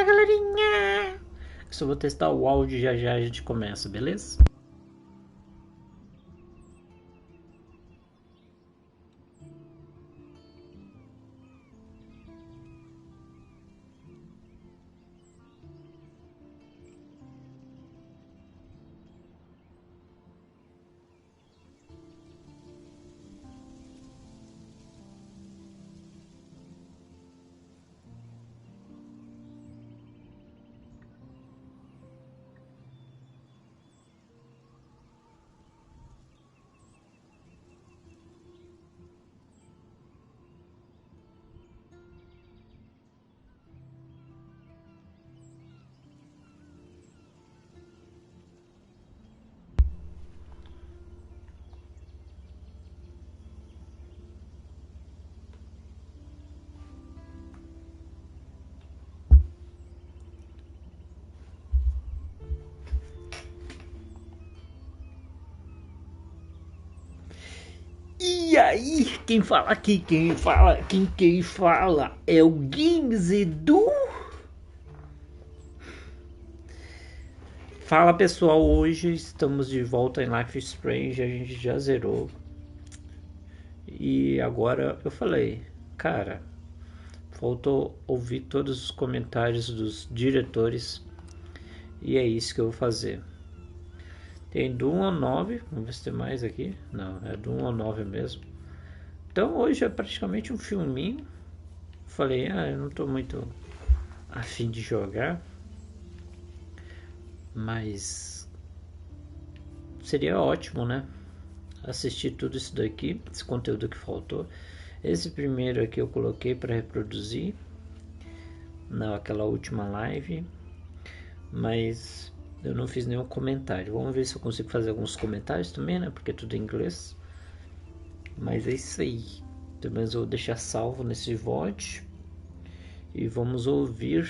galerinha! Eu só vou testar o áudio e já a gente começa, beleza? E aí, quem fala aqui, quem fala é o Games Edu. Fala pessoal, hoje estamos de volta em Life is Strange, a gente já zerou. E agora eu falei, cara, faltou ouvir todos os comentários dos diretores. E é isso que eu vou fazer. Tem do 1 ao 9, vamos ver se tem mais aqui. Não, é do 1 ao 9 mesmo. Então hoje é praticamente um filminho. Falei, eu não tô muito afim de jogar. Mas seria ótimo, né? Assistir tudo isso daqui, esse conteúdo que faltou. Esse primeiro aqui eu coloquei para reproduzir naquela última live. Mas eu não fiz nenhum comentário. Vamos ver se eu consigo fazer alguns comentários também, né? Porque é tudo em inglês. Mas é isso aí. Pelo menos eu vou deixar salvo nesse VOD. E vamos ouvir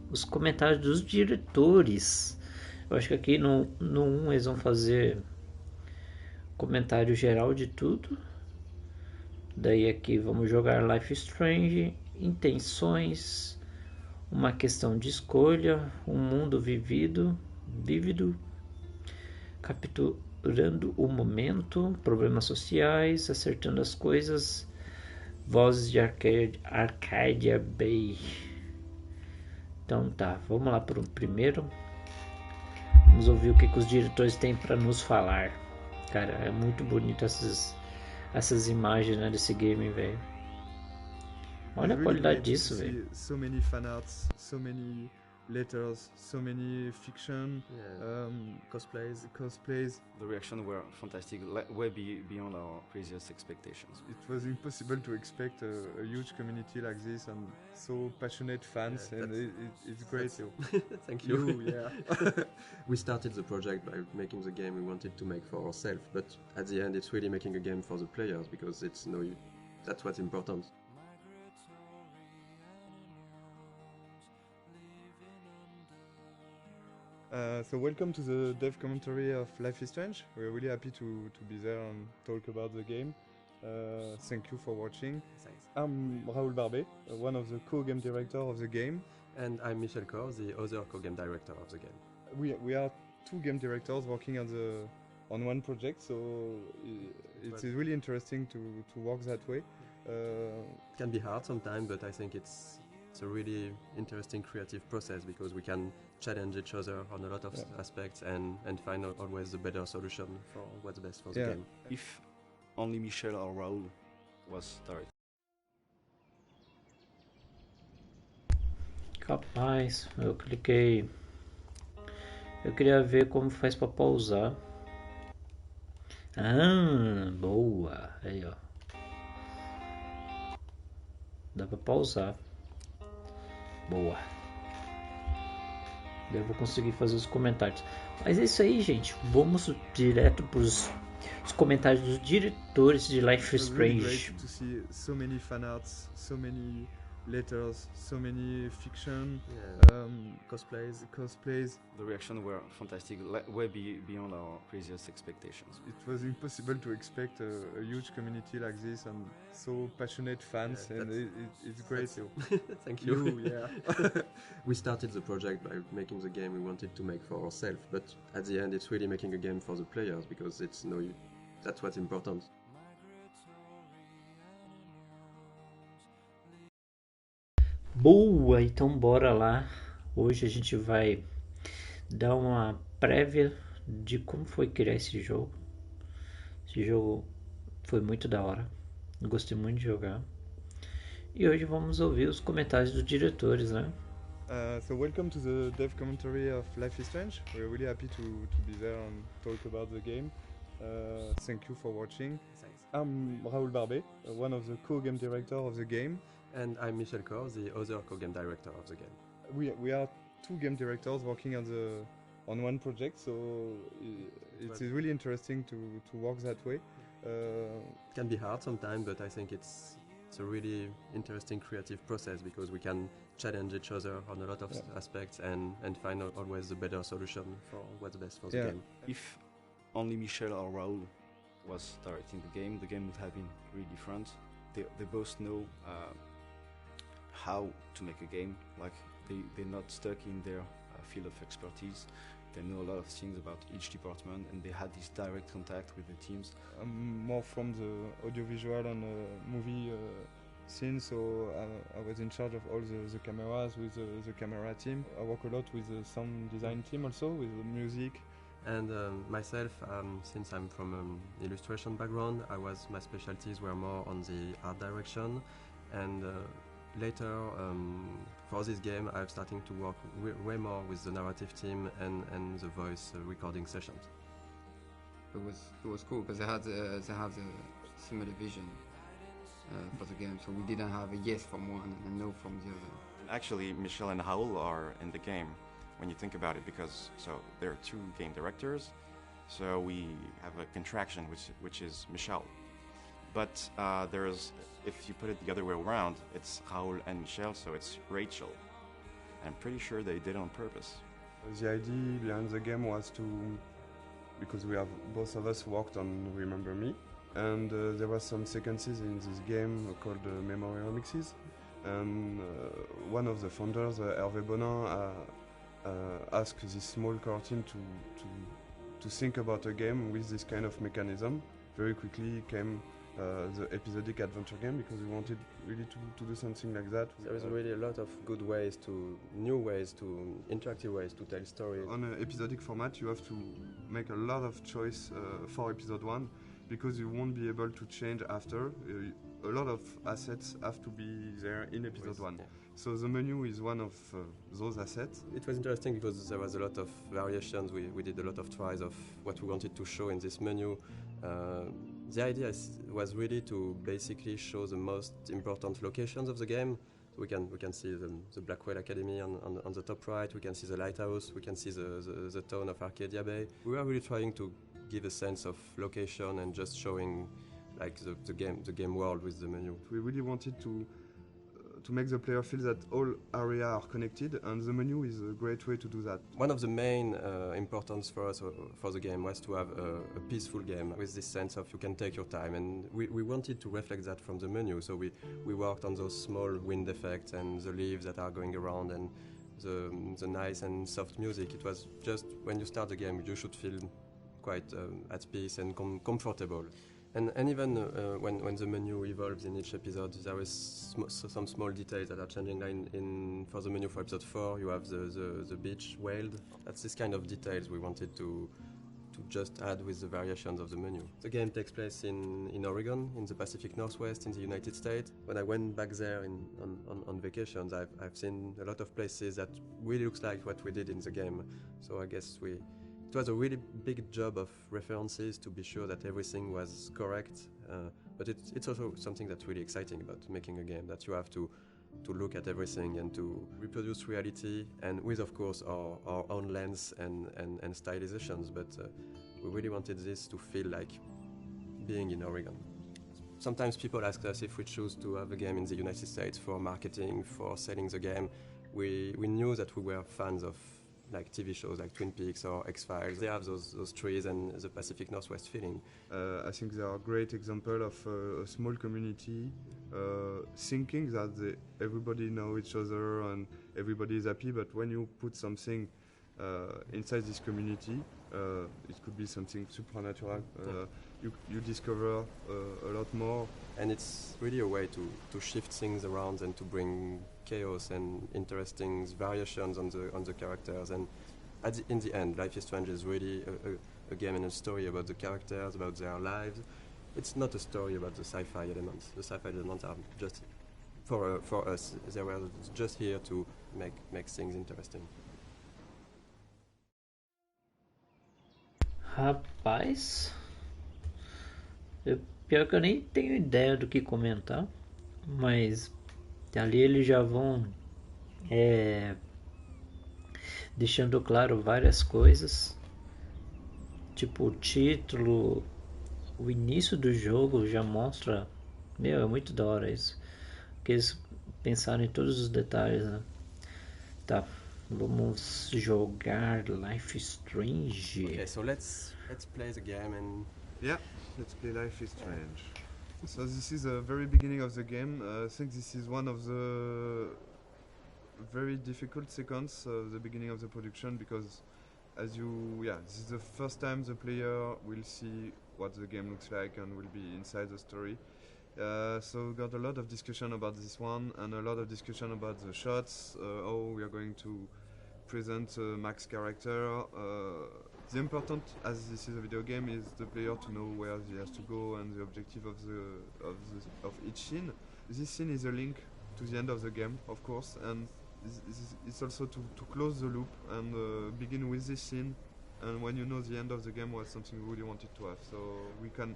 os comentários dos diretores. Eu acho que aqui no 1 eles vão fazer comentário geral de tudo. Daí aqui vamos jogar Life is Strange, intenções, uma questão de escolha, um mundo vívido, capturando o momento, problemas sociais, acertando as coisas, vozes de Arcadia Bay. Então tá, vamos lá para o primeiro. Vamos ouvir o que os diretores têm para nos falar. Cara, é muito bonito essas imagens, né, desse game, velho. Olha a qualidade disso, velho. So many fan arts, so many letters, so many fiction, cosplays. The reactions were fantastic, way beyond our previous expectations. It was impossible to expect a huge community like this and so passionate fans, and it's great. Thank you. Yeah. We started the project by making the game we wanted to make for ourselves, but at the end it's really making a game for the players because that's what's important. So welcome to the dev commentary of Life is Strange. We're really happy to be there and talk about the game. Thank you for watching. Thanks. I'm Raoul Barbet, one of the co-game director of the game. And I'm Michel Kor, the other co-game director of the game. We are two game directors working on one project, so it's really interesting to work that way. It can be hard sometimes, but I think it's a really interesting creative process because we can challenge each other on a lot of aspects and find always the better solution for what's best for the game. If only Michel or Raoul was director. Capaz, eu cliquei. Eu queria ver como faz pra pausar. Boa. Aí, ó. Dá pra pausar. Boa. Eu vou conseguir fazer os comentários. Mas é isso aí, gente. Vamos direto para os comentários dos diretores de Life is Strange. Really great to see so many fan arts, so many letters, so many fiction, cosplays. The reactions were fantastic, way beyond our previous expectations. It was impossible to expect a huge community like this and so passionate fans, and it's great. Thank you. Yeah. We started the project by making the game we wanted to make for ourselves, but at the end it's really making a game for the players because that's what's important. Boa, então bora lá. Hoje a gente vai dar uma prévia de como foi criar esse jogo. Esse jogo foi muito da hora, gostei muito de jogar. E hoje vamos ouvir os comentários dos diretores, né? So welcome to the dev commentary of Life is Strange. We're really happy to be there and talk about the game. Thank you for watching. Thanks. I'm Raoul Barbet, one of the co-game director of the game. And I'm Michel Cor, the other co-game director of the game. We are two game directors working on one project, so it's really interesting to work that way. It can be hard sometimes, but I think it's a really interesting creative process because we can challenge each other on a lot of aspects and find out always the better solution for what's best for the game. If only Michel or Raoul was directing the game would have been really different. They both know how to make a game. Like they're not stuck in their field of expertise. They know a lot of things about each department, and they had this direct contact with the teams. I'm more from the audiovisual and movie scene, so I was in charge of all the cameras with the camera team. I work a lot with the sound design team also, with the music. And myself, since I'm from an illustration background, my specialties were more on the art direction, and later for this game I'm starting to work way more with the narrative team and the voice recording sessions. It was cool because they have a similar vision for the game, so we didn't have a yes from one and a no from the other. Actually, Michel and Raoul are in the game when you think about it, because there are two game directors, so we have a contraction which is Michel. But if you put it the other way around, it's Raoul and Michel, so it's Rachel. I'm pretty sure they did it on purpose. The idea behind the game was because both of us worked on Remember Me, and there were some sequences in this game called Memory Remixes, and one of the founders, Hervé Bonin, asked this small core team to think about a game with this kind of mechanism. Very quickly came the episodic adventure game, because we wanted really to do something like that. There is really a lot of good ways interactive ways to tell stories. On an episodic format, you have to make a lot of choice for episode 1, because you won't be able to change after. A lot of assets have to be there in episode 1. Yeah. So the menu is one of those assets. It was interesting because there was a lot of variations. We did a lot of tries of what we wanted to show in this menu. The idea was really to basically show the most important locations of the game. So we can see the Blackwell Academy on the top right. We can see the lighthouse. We can see the town of Arcadia Bay. We were really trying to give a sense of location and just showing like the game world with the menu. We really wanted to make the player feel that all areas are connected, and the menu is a great way to do that. One of the main importance for us for the game was to have a peaceful game with this sense of you can take your time, and we wanted to reflect that from the menu. So we worked on those small wind effects and the leaves that are going around and the nice and soft music. It was just when you start the game you should feel quite at peace and comfortable. And even when the menu evolves in each episode, there is some small details that are changing. For the menu for episode 4, you have the beach wailed. That's this kind of details we wanted to just add with the variations of the menu. The game takes place in Oregon, in the Pacific Northwest, in the United States. When I went back there on vacations, I've seen a lot of places that really looks like what we did in the game. So I guess it was a really big job of references to be sure that everything was correct, but it's also something that's really exciting about making a game, that you have to look at everything and to reproduce reality, and with of course our own lens and stylizations, but we really wanted this to feel like being in Oregon. sometimes people ask us if we choose to have a game in the United States for marketing, for selling the game. We knew that we were fans of like TV shows like Twin Peaks or X-Files. They have those trees and the Pacific Northwest feeling. I think they are a great example of a small community thinking that everybody know each other and everybody is happy, but when you put something inside this community, it could be something supernatural. You discover a lot more. And it's really a way to shift things around and to bring chaos and interesting variations on the characters. And in the end, Life is Strange is really a game and a story about the characters, about their lives. It's not a story about the sci-fi elements. The sci-fi elements are just, for us, they were just here to make things interesting. Rapaz, pior que eu nem tenho ideia do que comentar, mas ali eles já vão deixando claro várias coisas, tipo o título, o início do jogo já mostra, é muito da hora isso, que eles pensaram em todos os detalhes, né? Tá, vamos jogar Life is Strange. Okay, so let's play the game and Yeah, let's play Life is Strange. So this is the very beginning of the game. I think this is one of the very difficult sequence of the beginning of the production because this is the first time the player will see what the game looks like and will be inside the story. So we got a lot of discussion about this one and a lot of discussion about the shots, how we are going to present Mac's character. The important, as this is a video game, is the player to know where he has to go and the objective of each scene. This scene is a link to the end of the game, of course, and it's also to close the loop and begin with this scene. And when you know the end of the game was something we really wanted to have, so we can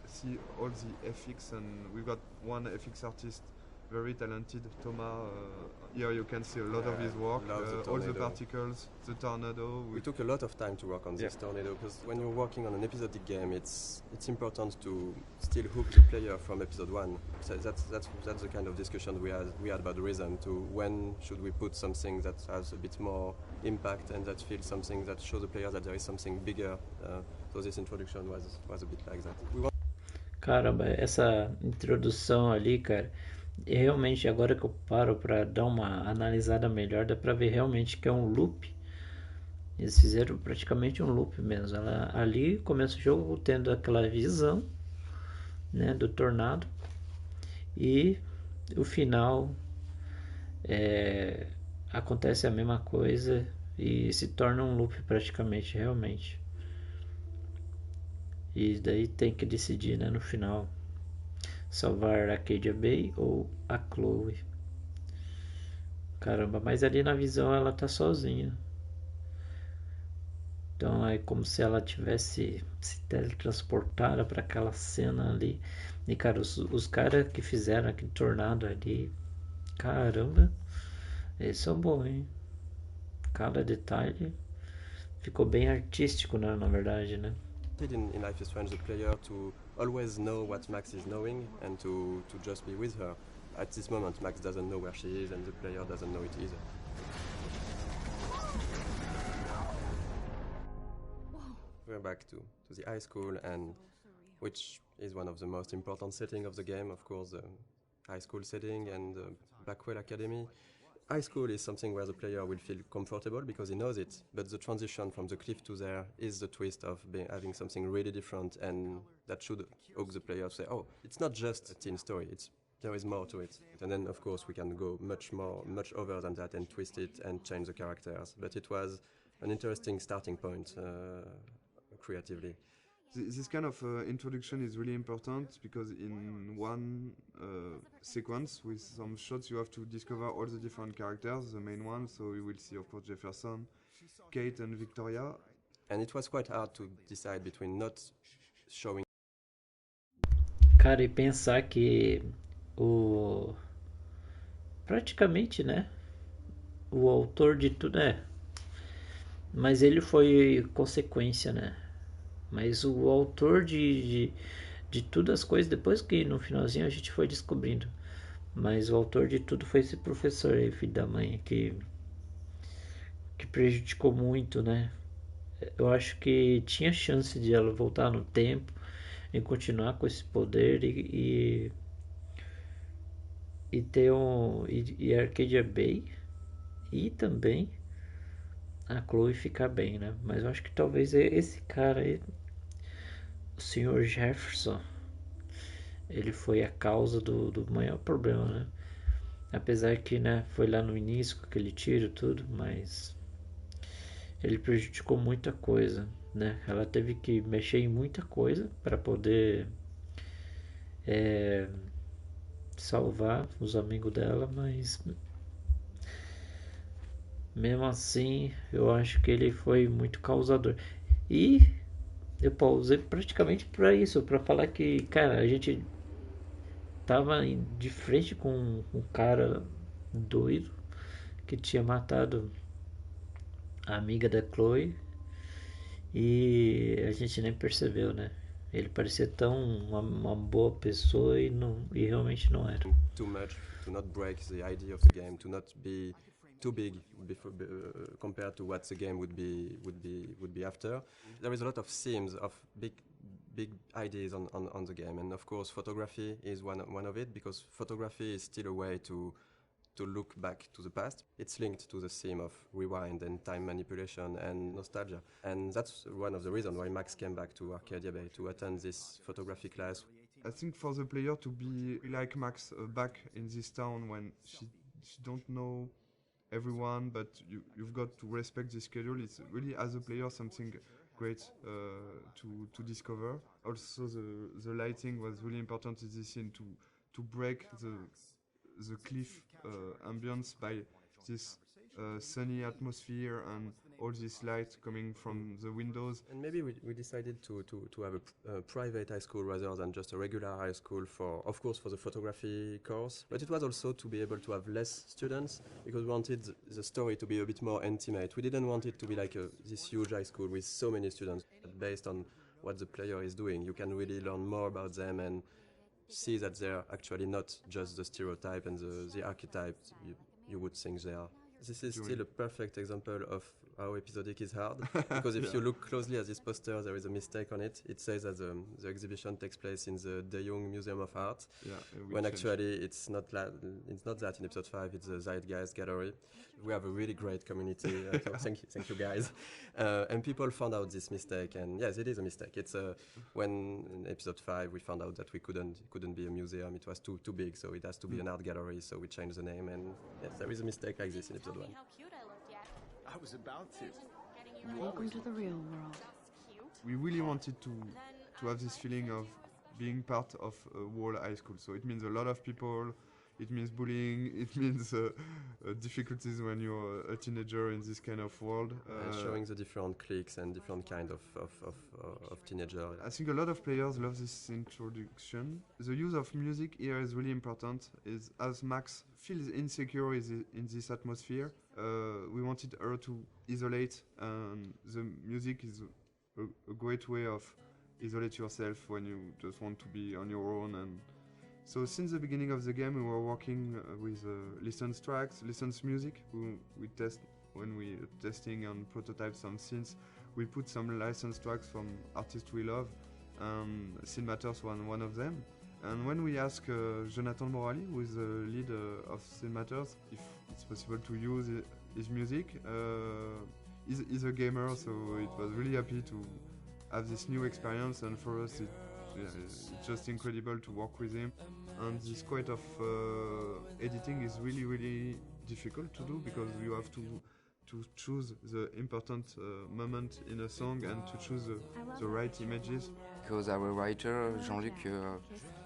see all the FX, and we've got one FX artist, very talented, Thomas. Here you can see a lot of his work, all the particles, the tornado. We took a lot of time to work on this tornado because when you're working on an episodic game, it's important to still hook the player from episode 1. So that's the kind of discussion we had about the reason to when should we put something that has a bit more impact and that feels something that shows the player that there is something bigger. So this introduction was a bit like that. Caramba, essa introdução ali, cara, realmente agora que eu paro pra dar uma analisada melhor, dá pra ver realmente que é um loop. Eles fizeram praticamente um loop mesmo. Ali começa o jogo tendo aquela visão, né, do tornado, e o final acontece a mesma coisa e se torna um loop praticamente, realmente. E daí tem que decidir, né, no final, salvar a Arcadia Bay ou a Chloe. Caramba, mas ali na visão ela tá sozinha. Então é como se ela tivesse se teletransportada para aquela cena ali. E cara, os caras que fizeram aquele tornado ali, caramba, eles são bons, hein? Cada detalhe ficou bem artístico, né, na verdade, né? In Life is Strange, the player to always know what Max is knowing and to just be with her. At this moment, Max doesn't know where she is and the player doesn't know it either. We're back to the high school, and which is one of the most important settings of the game, of course, the high school setting and the Blackwell Academy. High school is something where the player will feel comfortable because he knows it, but the transition from the cliff to there is the twist of having something really different, and that should hook the player to say, oh, it's not just a teen story, there is more to it. And then, of course, we can go much over than that and twist it and change the characters. But it was an interesting starting point creatively. This kind of introduction is really important because in one sequence with some shots you have to discover all the different characters, the main ones, so you will see of course Jefferson, Kate and Victoria. And it was quite hard to decide between not showing. Cara, e pensar que praticamente, né, o autor de tudo mas ele foi consequência, né? Mas o autor de tudo as coisas, depois que no finalzinho a gente foi descobrindo. Mas o autor de tudo foi esse professor aí, filho da mãe, que prejudicou muito, né? Eu acho que tinha chance de ela voltar no tempo e continuar com esse poder e ter e a Arcadia Bay e também a Chloe ficar bem, né? Mas eu acho que talvez esse cara aí, o Sr. Jefferson, ele foi a causa do maior problema, né? Apesar que, né, foi lá no início com aquele tiro e tudo, mas ele prejudicou muita coisa, né? Ela teve que mexer em muita coisa para poder salvar os amigos dela, mas mesmo assim eu acho que ele foi muito causador. E eu pausei praticamente para isso, para falar que, cara, a gente tava de frente com um cara doido que tinha matado a amiga da Chloe e a gente nem percebeu, né? Ele parecia tão uma boa pessoa e realmente não era. Too much to not break the idea of the game, to not be too big before, compared to what the game would be after. There is a lot of themes of big ideas on the game, and of course photography is one of it, because photography is still a way to look back to the past. It's linked to the theme of rewind and time manipulation and nostalgia. And that's one of the reasons why Max came back to Arcadia Bay to attend this photography class. I think for the player to be like Max back in this town when she don't know everyone, but you've got to respect the schedule. It's really, as a player, something great to discover. Also, the lighting was really important in this scene to break the cliff ambience by this sunny atmosphere and all this light coming from the windows. And maybe we decided to have a private high school rather than just a regular high school for, of course, for the photography course, but it was also to be able to have less students because we wanted the story to be a bit more intimate. We didn't want it to be like this huge high school with so many students. But based on what the player is doing, you can really learn more about them and see that they're actually not just the stereotype and the archetype you would think they are. This is still a perfect example of how episodic is hard, because if you look closely at this poster, there is a mistake on it. It says that the exhibition takes place in the De Young Museum of Art, when actually it's not that. In episode 5, it's the Zeitgeist Gallery. We have a really great community. So thank you guys. And people found out this mistake, and yes, it is a mistake. It's when in episode 5 we found out that it couldn't be a museum. It was too big, so it has to be an art gallery. So we changed the name, and yes, there is a mistake like this in episode 1. I was about to. Welcome to the real world. We really wanted to have this feeling of being part of a whole high school. So it means a lot of people, it means bullying, it means difficulties when you're a teenager in this kind of world. Showing the different cliques and different kind of teenager. I think a lot of players love this introduction. The use of music here is really important. Is as Max feels insecure in this atmosphere, we wanted her to isolate, and the music is a great way of isolate yourself when you just want to be on your own. And so since the beginning of the game we were working with licensed tracks, licensed music. We test when we testing and prototype some scenes, we put some licensed tracks from artists we love, and Scene Matters one of them. And when we asked Jonathan Morali, who is the lead of Scene Matters, if it's possible to use his music, he's a gamer, so it was really happy to have this new experience, and for us it's just incredible to work with him. And this kind of editing is really difficult to do, because you have to choose the important moment in a song and to choose the right images. Because our writer Jean-Luc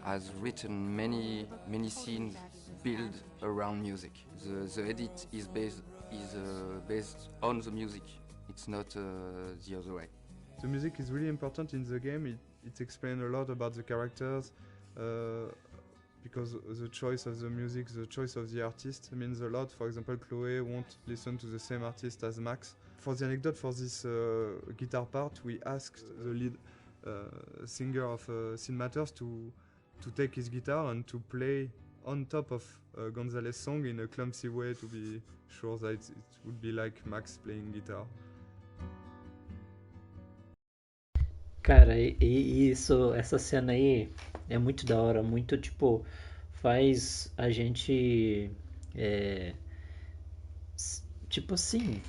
has written many scenes built around music. The edit is based on the music. It's not the other way. The music is really important in the game. It explains a lot about the characters, because the choice of the music, the choice of the artist means a lot. For example, Chloe won't listen to the same artist as Max. For the anecdote for this guitar part, we asked the lead singer of Sin Matters to take his guitar and to play on top of Gonzalez's song in a clumsy way to be sure that it would be like Max playing guitar. Cara, e isso, essa cena aí é muito da hora, muito tipo, faz a gente, é, tipo assim,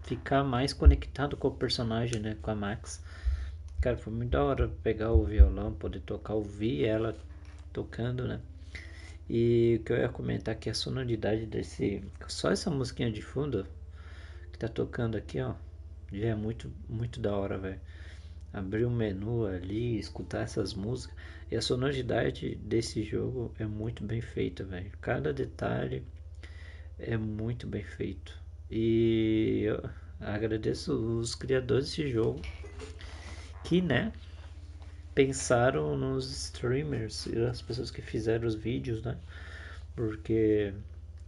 ficar mais conectado com o personagem, né, com a Max. Cara, foi muito da hora pegar o violão, poder tocar, ouvir ela tocando, né. E o que eu ia comentar aqui, a sonoridade desse, só essa musiquinha de fundo que tá tocando aqui, ó, já é muito, muito da hora, velho. Abrir um menu ali, escutar essas músicas. E a sonoridade desse jogo é muito bem feita, velho. Cada detalhe é muito bem feito. E eu agradeço os criadores desse jogo que, né, pensaram nos streamers e as pessoas que fizeram os vídeos, né? Porque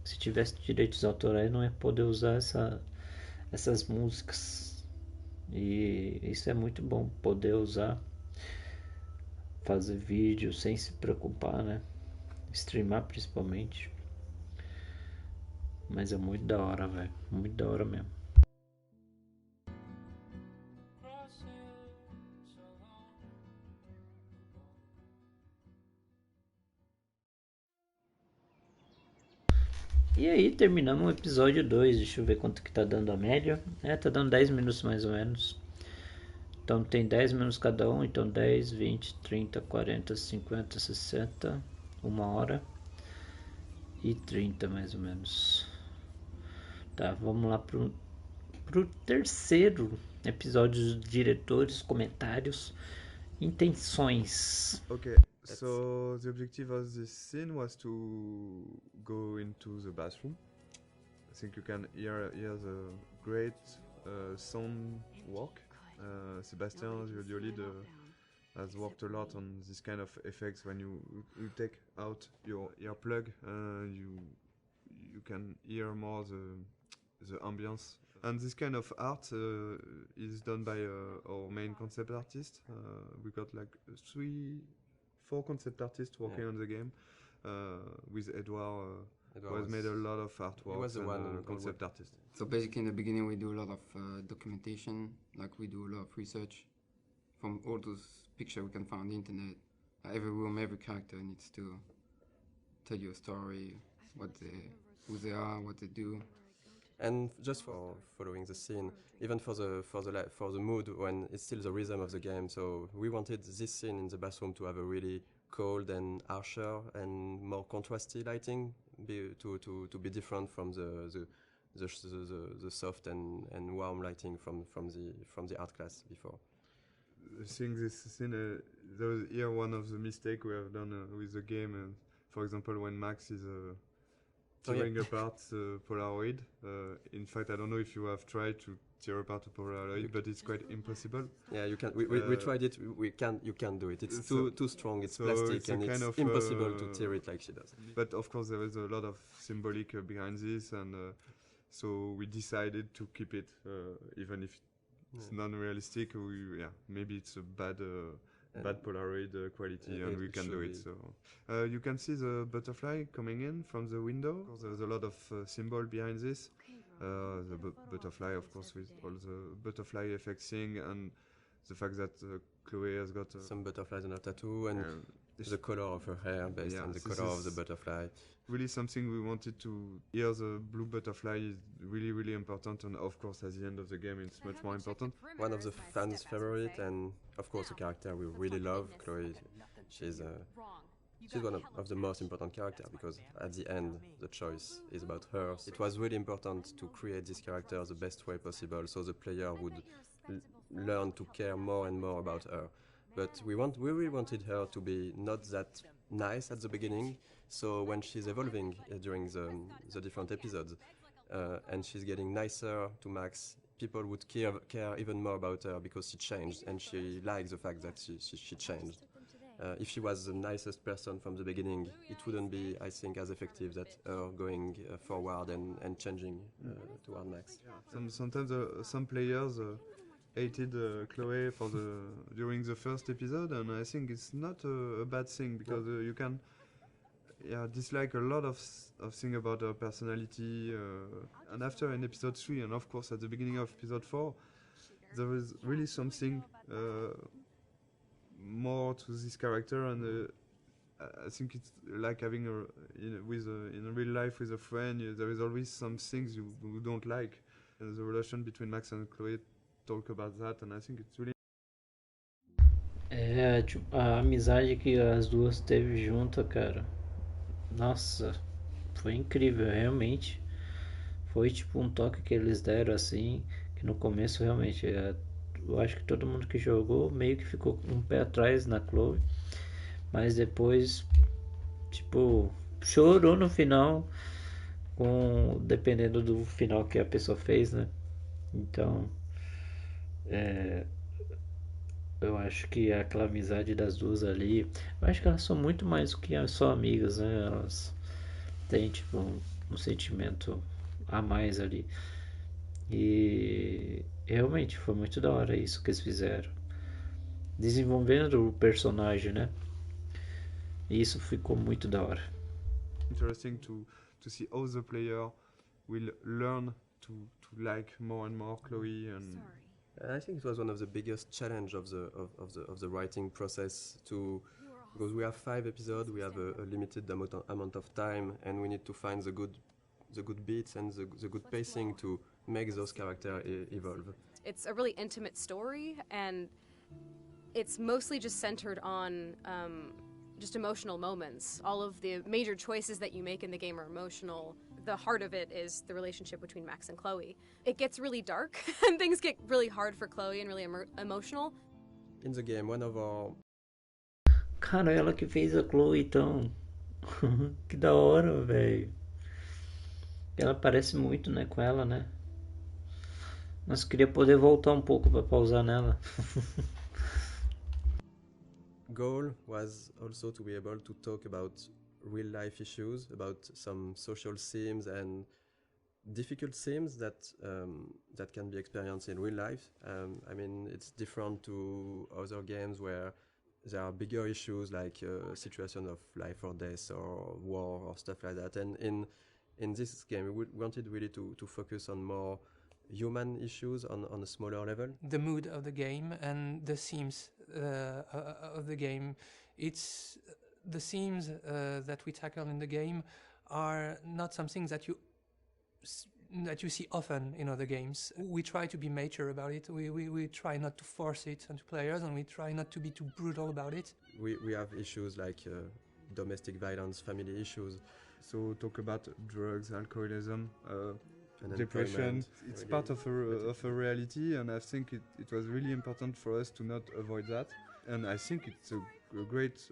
se tivesse direitos autorais não ia poder usar essas músicas. E isso é muito bom, poder usar, fazer vídeo sem se preocupar, né? Streamar principalmente. Mas é muito da hora, velho. Muito da hora mesmo. E aí, terminamos o episódio 2. Deixa eu ver quanto que tá dando a média. Tá dando 10 minutos mais ou menos. Então tem 10 minutos cada um. Então 10, 20, 30, 40, 50, 60. 1 hora e 30 mais ou menos. Tá, vamos lá pro terceiro episódio dos diretores, comentários, intenções. Okay, so the objective of this scene was to go into the bathroom. I think you can hear the great sound work. Sebastian, the audio lead, has worked a lot on this kind of effects. When you take out your earplug, you can hear more the ambience. And this kind of art is done by our main concept artist. We got like 4 concept artists working on the game, with Edouard. Who has made a lot of artwork. He was the one concept artist. So basically in the beginning we do a lot of documentation, like we do a lot of research from all those pictures we can find on the internet. Every room, every character needs to tell you a story, who they are, what they do. And just for following the scene, even for the mood when it's still the rhythm of the game. So we wanted this scene in the bathroom to have a really cold and harsher and more contrasty lighting, to be different from the soft and warm lighting from the art class before. Seeing this scene, there was here one of the mistakes we have done with the game. For example, when Max is tearing apart the Polaroid. In fact, I don't know if you have tried to tear apart a Polaroid, but it's quite impossible. Yeah, you can. We tried it. You can't do it. It's too strong. It's plastic, it's and it's impossible to tear it like she does. But of course, there is a lot of symbolic behind this, and so we decided to keep it, even if it's non-realistic. Maybe it's a bad Polaroid quality, and we can do it. So you can see the butterfly coming in from the window. There's a lot of symbol behind this. The butterfly, of course, with all the butterfly effects thing, and the fact that Chloe has got some butterflies on her tattoo, and the color of her hair based on the color of the butterfly. Really something we wanted to hear. The blue butterfly is really, really important, and of course at the end of the game it's much more important. One of the fans' favorite, and of course a character we really love, Chloe. She's one of the most important characters, because at the end the choice is about her. It was really important to create this character the best way possible, so the player would learn to care more and more about her. But we really wanted her to be not that nice at the beginning. So when she's evolving during the different episodes, and she's getting nicer to Max, people would care even more about her because she changed, and she likes the fact that she changed. If she was the nicest person from the beginning, it wouldn't be, I think, as effective that her going forward and changing toward Max. Sometimes some players hated Chloe for during the first episode, and I think it's not a bad thing because you can dislike a lot of things about her personality, and after in episode 3 and of course at the beginning of episode 4 there is really something more to this character, and I think it's like having in real life with a friend. There is always some things you don't like, and the relation between Max and Chloe talk about that, and I think it's really Tipo, a amizade que as duas teve junto, cara. Nossa, foi incrível, realmente. Foi tipo um toque que eles deram assim, que no começo realmente, eu acho que todo mundo que jogou meio que ficou um pé atrás na Chloe, mas depois, tipo, chorou no final, dependendo do final que a pessoa fez, né? Então, eu acho que aquela amizade das duas ali, eu acho que elas são muito mais do que só amigas, né? Elas têm tipo um sentimento a mais ali. E realmente foi muito da hora isso que eles fizeram. Desenvolvendo o personagem, né? E isso ficou muito da hora. interesting to see how the player will learn to like more and more Chloe. And I think it was one of the biggest challenge of the writing process because we have 5 episodes, we have a limited amount of time, and we need to find the good beats and the good pacing to make those characters evolve. It's a really intimate story, and it's mostly just centered on just emotional moments. All of the major choices that you make in the game are emotional. The heart of it is the relationship between Max and Chloe. It gets really dark and things get really hard for Chloe and really emotional. In the game, one of our... Cara, ela que fez a Chloe, então. Que da hora, velho. Ela parece muito, né, com ela, né? Mas queria poder voltar um pouco pra pausar nela. Goal was also to be able to talk about real life issues, about some social themes and difficult themes that can be experienced in real life. I mean, it's different to other games where there are bigger issues like situation of life or death or war or stuff like that. And in this game, we wanted really to focus on more human issues on a smaller level. The mood of the game and the themes of the game. It's the themes that we tackle in the game are not something that you see often in other games. We try to be mature about it. We try not to force it onto players, and we try not to be too brutal about it. We have issues like domestic violence, family issues. So talk about drugs, alcoholism, And depression. It's part of a reality, and I think it was really important for us to not avoid that. And I think it's a great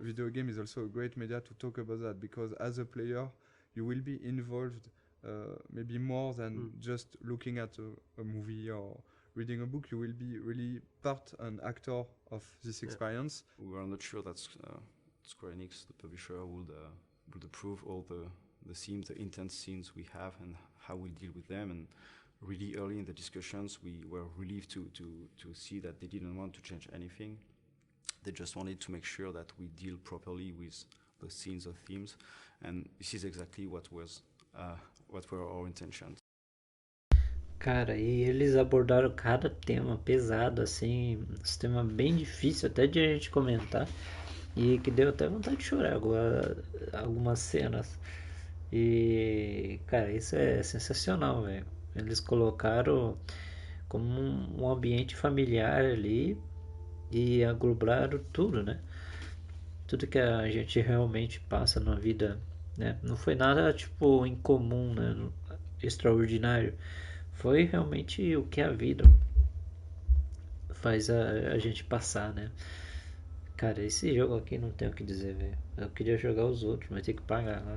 video game is also a great media to talk about that, because as a player you will be involved maybe more than just looking at a movie or reading a book. You will be really part and actor of this experience. We were not sure that Square Enix, the publisher, would approve all the themes, the intense scenes we have, and how we deal with them. And really early in the discussions, we were relieved to see that they didn't want to change anything. They just wanted to make sure that we deal properly with the scenes or themes, and this is exactly what were our intentions. Cara, e eles abordaram cada tema pesado, assim, um tema bem difícil até de a gente comentar, e que deu até vontade de chorar algumas cenas. E, cara, isso é sensacional, velho. Eles colocaram como um ambiente familiar ali e aglobaram tudo, né? Tudo que a gente realmente passa na vida, né? Não foi nada, tipo, incomum, né? Extraordinário. Foi realmente o que a vida faz a gente passar, né? Cara, esse jogo aqui não tem o que dizer, velho. Eu queria jogar os outros, mas tem que pagar, né?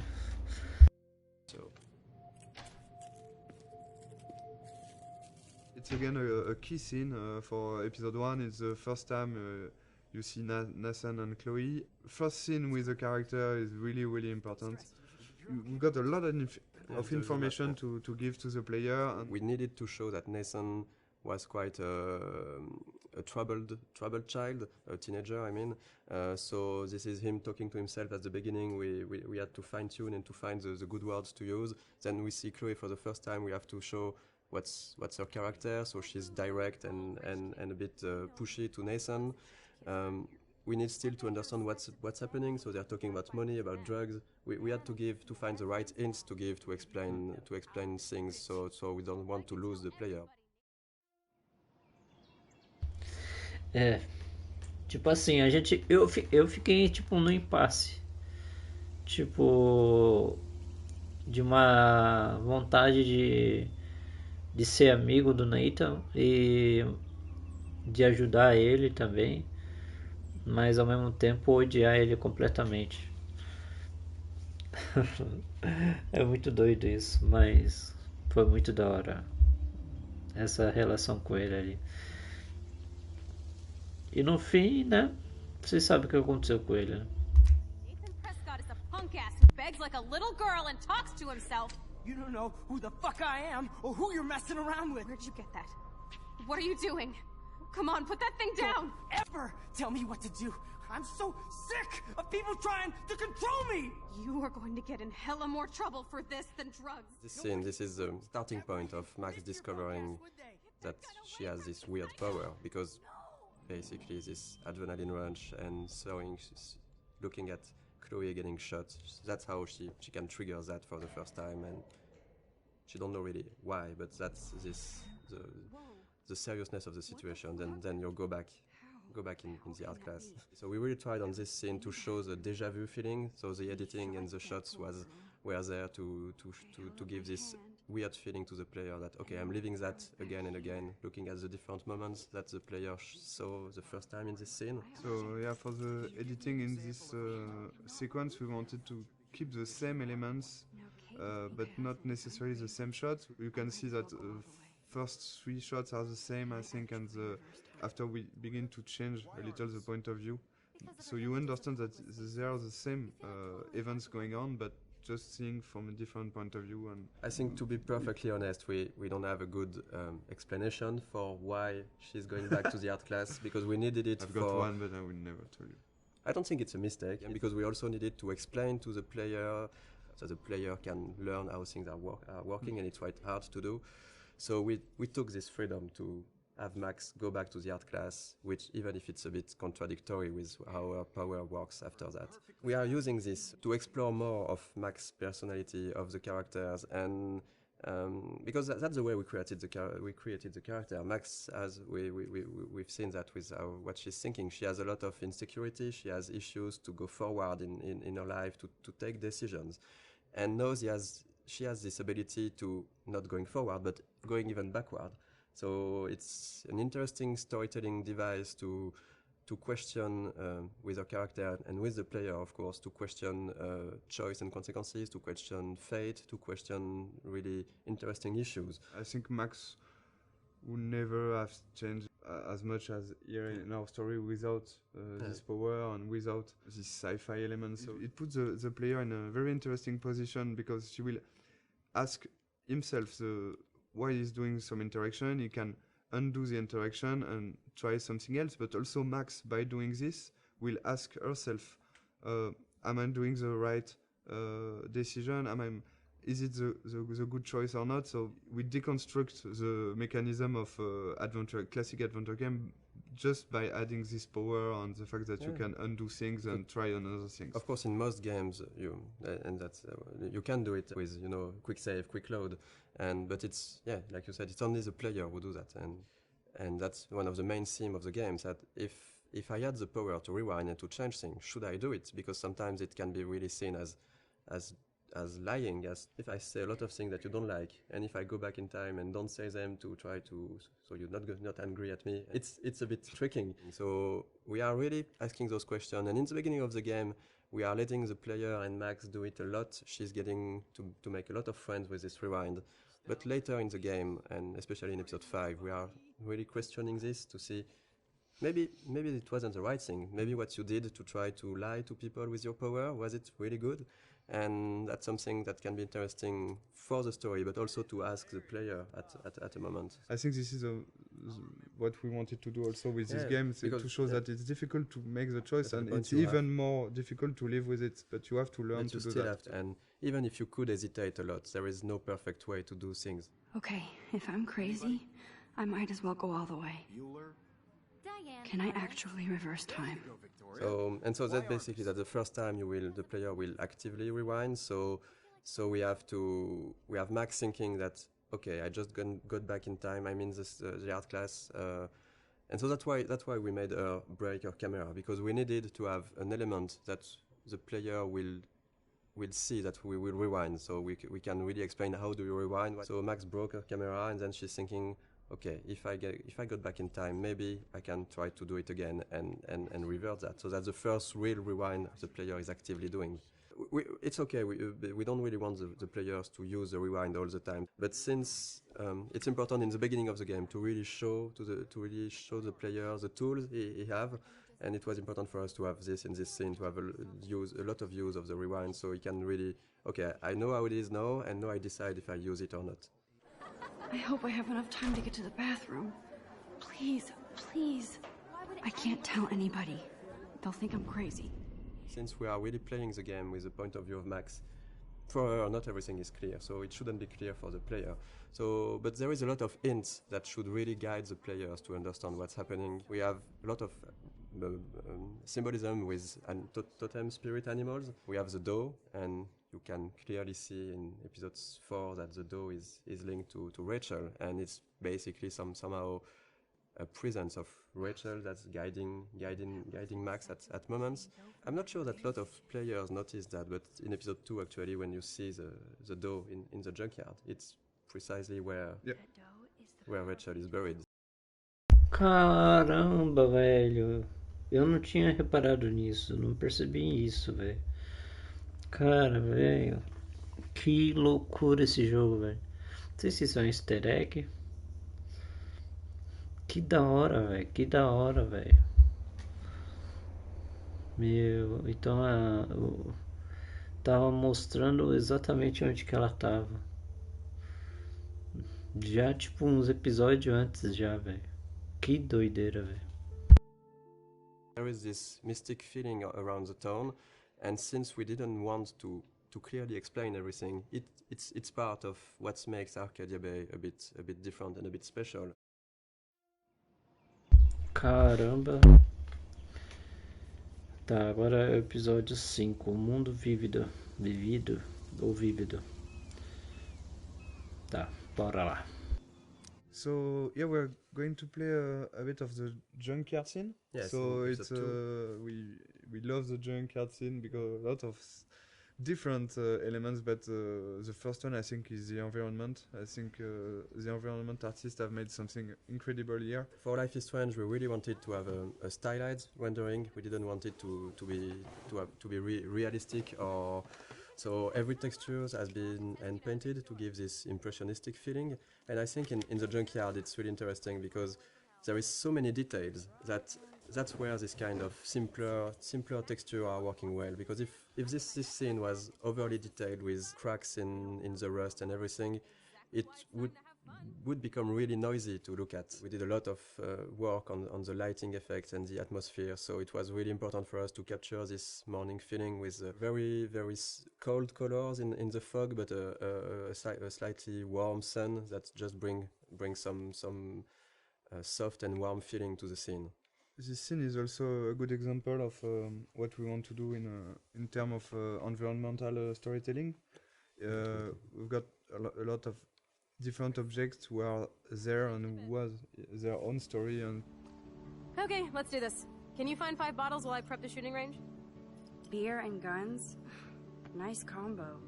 It's again a key scene for episode 1. It's the first time you see Nathan and Chloe. First scene with the character is really, really important. We got a lot of information to give to the player. We needed to show that Nathan was quite a troubled child, a teenager, I mean. So this is him talking to himself at the beginning. We had to fine tune and to find the good words to use. Then we see Chloe for the first time. We have to show what's her character. So she's direct and a bit pushy to Nathan. We need still to understand what's happening. So they're talking about money, about drugs. We had to find the right hints to give to explain things. So we don't want to lose the player. Tipo assim, eu fiquei tipo no impasse. Tipo, de uma vontade de ser amigo do Nathan e de ajudar ele também, mas ao mesmo tempo odiar ele completamente. É muito doido isso, mas foi muito da hora essa relação com ele ali. E no fim, né? Vocês sabem o que aconteceu com ele, né? Nathan Prescott is a punk ass who begs like a little girl and talks to himself. You don't know who the fuck I am or who you're messing around with. Where'd you get that? What are you doing? Come on, put that thing down! Don't ever tell me what to do. I'm so sick of people trying to control me! You are going to get in hella more trouble for this than drugs. This is the starting point of Max discovering that she has this weird power, because basically this adrenaline rush and looking at Chloe getting shot, that's how she can trigger that for the first time, and she don't know really why, but that's the seriousness of the situation. Then you'll go back in the art class. So we really tried on this scene to show the deja vu feeling. So the editing and the shots were there to give this weird feeling to the player that, okay, I'm living that again and again, looking at the different moments that the player saw the first time in this scene. So yeah, for the editing in this sequence, we wanted to keep the same elements, but not necessarily the same shots. You can see that first 3 shots are the same, I think, and after we begin to change a little the point of view, so you understand that there are the same events going on, but just seeing from a different point of view. And I think, to be perfectly honest, we don't have a good explanation for why she's going back to the art class, because we needed it. I've got one, but I will never tell you. I don't think it's a mistake, because we also needed to explain to the player, so the player can learn how things are working, and it's quite hard to do. So we took this freedom to have Max go back to the art class, which, even if it's a bit contradictory with how her power works after that. We are using this to explore more of Max's personality, of the characters, and because that's the way we created the character. Max, as we've seen that with what she's thinking. She has a lot of insecurity. She has issues to go forward in her life, to take decisions, and now she has this ability to not going forward, but going even backward. So it's an interesting storytelling device to question with her character and with the player, of course, to question choice and consequences, to question fate, to question really interesting issues. I think Max would never have changed as much as here in our story without this power and without this sci-fi element. So it puts the player in a very interesting position, because she will ask himself why he's doing some interaction. He can undo the interaction and try something else, but also Max, by doing this, will ask herself, am I doing the right decision? Is it the good choice or not? So we deconstruct the mechanism of classic adventure game just by adding this power and the fact that you can undo things and try another things. Of course, in most games, you can do it with quick save, quick load, but it's like you said, it's only the player who do that, and that's one of the main themes of the games. That if I had the power to rewind and to change things, should I do it? Because sometimes it can be really seen as lying, as if I say a lot of things that you don't like, and if I go back in time and don't say them to try to, so you're not angry at me, it's a bit tricking. So we are really asking those questions, and in the beginning of the game, we are letting the player and Max do it a lot. She's getting to make a lot of friends with this rewind. But later in the game, and especially in episode 5, we are really questioning this to see maybe it wasn't the right thing. Maybe what you did to try to lie to people with your power, was it really good? And that's something that can be interesting for the story, but also to ask the player at a moment. I think this is what we wanted to do also with this game, to show that it's difficult to make the choice, and it's even more difficult to live with it, but you have to learn to do that. And even if you could hesitate a lot, there is no perfect way to do things. Okay, if I'm crazy, I might as well go all the way. Can I actually reverse time? So that's basically that the first time the player will actively rewind. So we have Max thinking that, okay, I just got back in time. I'm in the art class, and so that's why we made her break her camera, because we needed to have an element that the player will see that we will rewind. So we can really explain how do you rewind. So Max broke her camera, and then she's thinking, okay, if I got back in time, maybe I can try to do it again and revert that. So that's the first real rewind the player is actively doing. It's okay. We don't really want the players to use the rewind all the time. But since it's important in the beginning of the game to really show the player the tools he have, and it was important for us to have this in this scene, to have a lot of use of the rewind, so he can really, okay, I know how it is now, and now I decide if I use it or not. I hope I have enough time to get to the bathroom. Please, please. I can't tell anybody. They'll think I'm crazy. Since we are really playing the game with the point of view of Max, for her, not everything is clear, so it shouldn't be clear for the player. But there is a lot of hints that should really guide the players to understand what's happening. We have a lot of symbolism with totem spirit animals. We have the doe, and you can clearly see in episode 4 that the doe is linked to Rachel, and it's basically somehow a presence of Rachel that's guiding Max at moments. I'm not sure that a lot of players notice that, but in episode 2 actually, when you see the doe in the junkyard, it's precisely where Rachel is buried. Caramba, velho. Eu não tinha reparado nisso, não percebi isso, velho. Cara, velho. Que loucura esse jogo, velho. Não sei se isso é um easter egg. Que da hora, velho. Que da hora, velho. Meu, então tava mostrando exatamente onde que ela tava. Já tipo uns episódios antes já, velho. Que doideira, velho. There is this mystic feeling around the town, and since we didn't want to clearly explain everything, it's part of what makes Arcadia Bay a bit different and a bit special. Caramba. Tá, agora é o episódio 5, o mundo vívido. Vivido ou vívido. Tá, bora lá. So yeah, we're going to play a bit of the junkyard scene. Yes, so it's we love the junkyard scene because a lot of different elements, but the first one I think is the environment. I think the environment artists have made something incredible here. For Life is Strange, we really wanted to have a stylized rendering. We didn't want it to be realistic or. So every texture has been hand painted to give this impressionistic feeling, and I think in the junkyard it's really interesting because there is so many details that's where this kind of simpler texture are working well. Because if this scene was overly detailed with cracks in the rust and everything, it would become really noisy to look at. We did a lot of work on the lighting effects and the atmosphere, so it was really important for us to capture this morning feeling with very, very cold colors in the fog, but a slightly warm sun that just bring some soft and warm feeling to the scene. This scene is also a good example of what we want to do in terms of environmental storytelling. We've got a lot of different objects who are there and who has their own story. And Okay, let's do this. Can you find 5 bottles while I prep the shooting range? Beer and guns? Nice combo.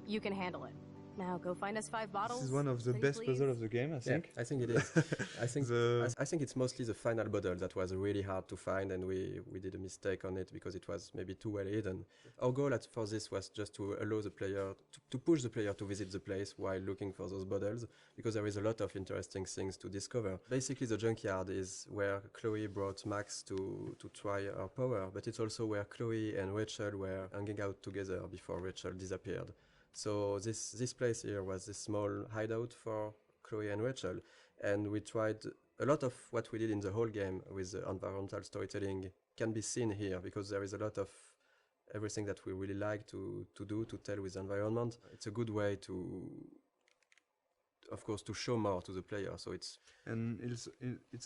You can handle it. Now go find us 5 bottles. This is one of the pretty best please. puzzles of the game, I think. I think it is. I think it's mostly the final bottle that was really hard to find, and we did a mistake on it because it was maybe too well hidden. Our goal for this was just to allow the player to push the player to visit the place while looking for those bottles, because there is a lot of interesting things to discover. Basically, the junkyard is where Chloe brought Max to try her power, but it's also where Chloe and Rachel were hanging out together before Rachel disappeared. So this place here was this small hideout for Chloe and Rachel, and we tried a lot of what we did in the whole game with environmental storytelling can be seen here, because there is a lot of everything that we really like to tell with the environment. It's a good way to, of course, to show more to the player. So it's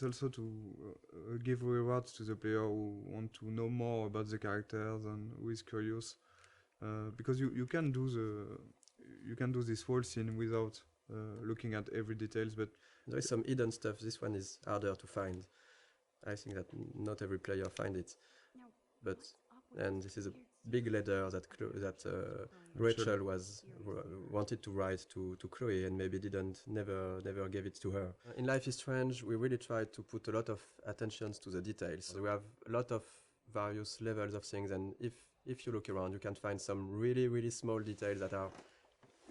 also to give rewards to the player who want to know more about the characters and who is curious. Because you can do this whole scene without looking at every details, but there is some hidden stuff. This one is harder to find. I think that not every player find it, and this is a big letter that Rachel wanted to write to Chloe, and maybe never gave it to her. In Life is Strange, we really tried to put a lot of attention to the details. We have a lot of various levels of things, and if you look around, you can find some really, really small details that are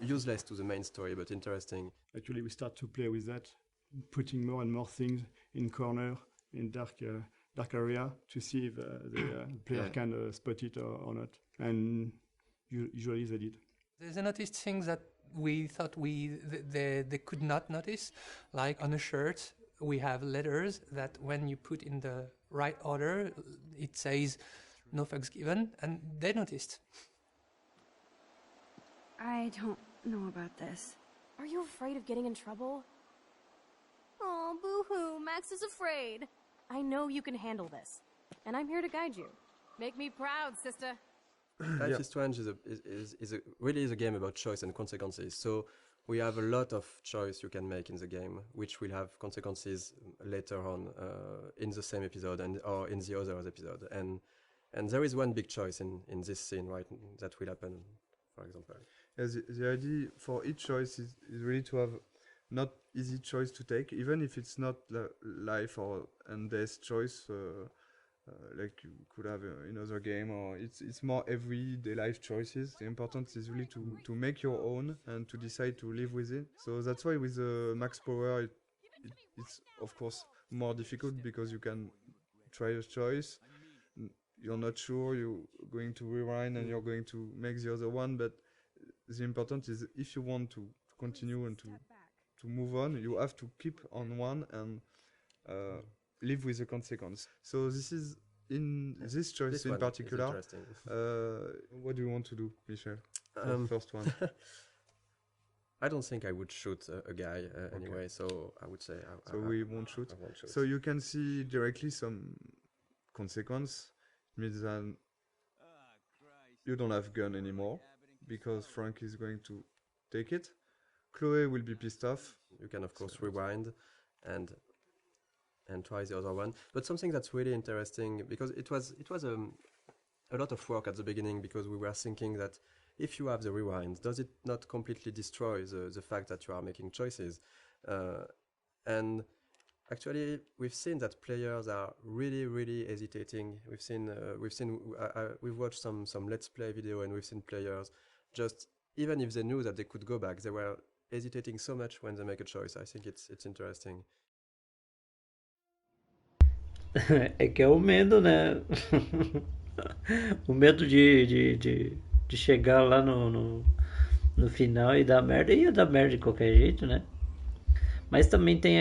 useless to the main story, but interesting. Actually, we start to play with that, putting more and more things in corner, in dark area, to see if the player can spot it or not. And usually they did. They noticed things that we thought they could not notice, like on a shirt we have letters that when you put in the right order, it says "No fucks given," and they noticed. I don't know about this. Are you afraid of getting in trouble? Oh, boo-hoo, Max is afraid. I know you can handle this, and I'm here to guide you. Make me proud, sister. Life is Strange really is a game about choice and consequences. So we have a lot of choice you can make in the game, which will have consequences later on in the same episode or in the other episode. And there is one big choice in this scene, right, that will happen, for example. The idea for each choice is really to have not easy choice to take, even if it's not life and death choice, like you could have in other game, or it's more everyday life choices. The important is really to make your own and to decide to live with it. So that's why with the max power, it's of course more difficult, because you can try a choice. You're not sure, you're going to rewind and you're going to make the other one, but the important is if you want to continue and to move on, you have to keep on one and live with the consequence. So this is in this choice in particular. What do you want to do, Michel? The first one. I don't think I would shoot a guy anyway, so I would say... we won't shoot? I won't shoot. So you can see directly some consequence. It means that you don't have gun anymore, because Frank is going to take it. Chloe will be pissed off. You can, of course, rewind and try the other one. But something that's really interesting, because it was a lot of work at the beginning, because we were thinking that if you have the rewind, does it not completely destroy the fact that you are making choices? And actually, we've seen that players are really, really hesitating. We've watched some Let's Play video, and we've seen players just, even if they knew that they could go back, they were hesitating so much when they make a choice. I think it's interesting. É que é o medo, né? O medo de chegar lá no final e dar merda. Ia dar merda de qualquer jeito, né? Mas também tem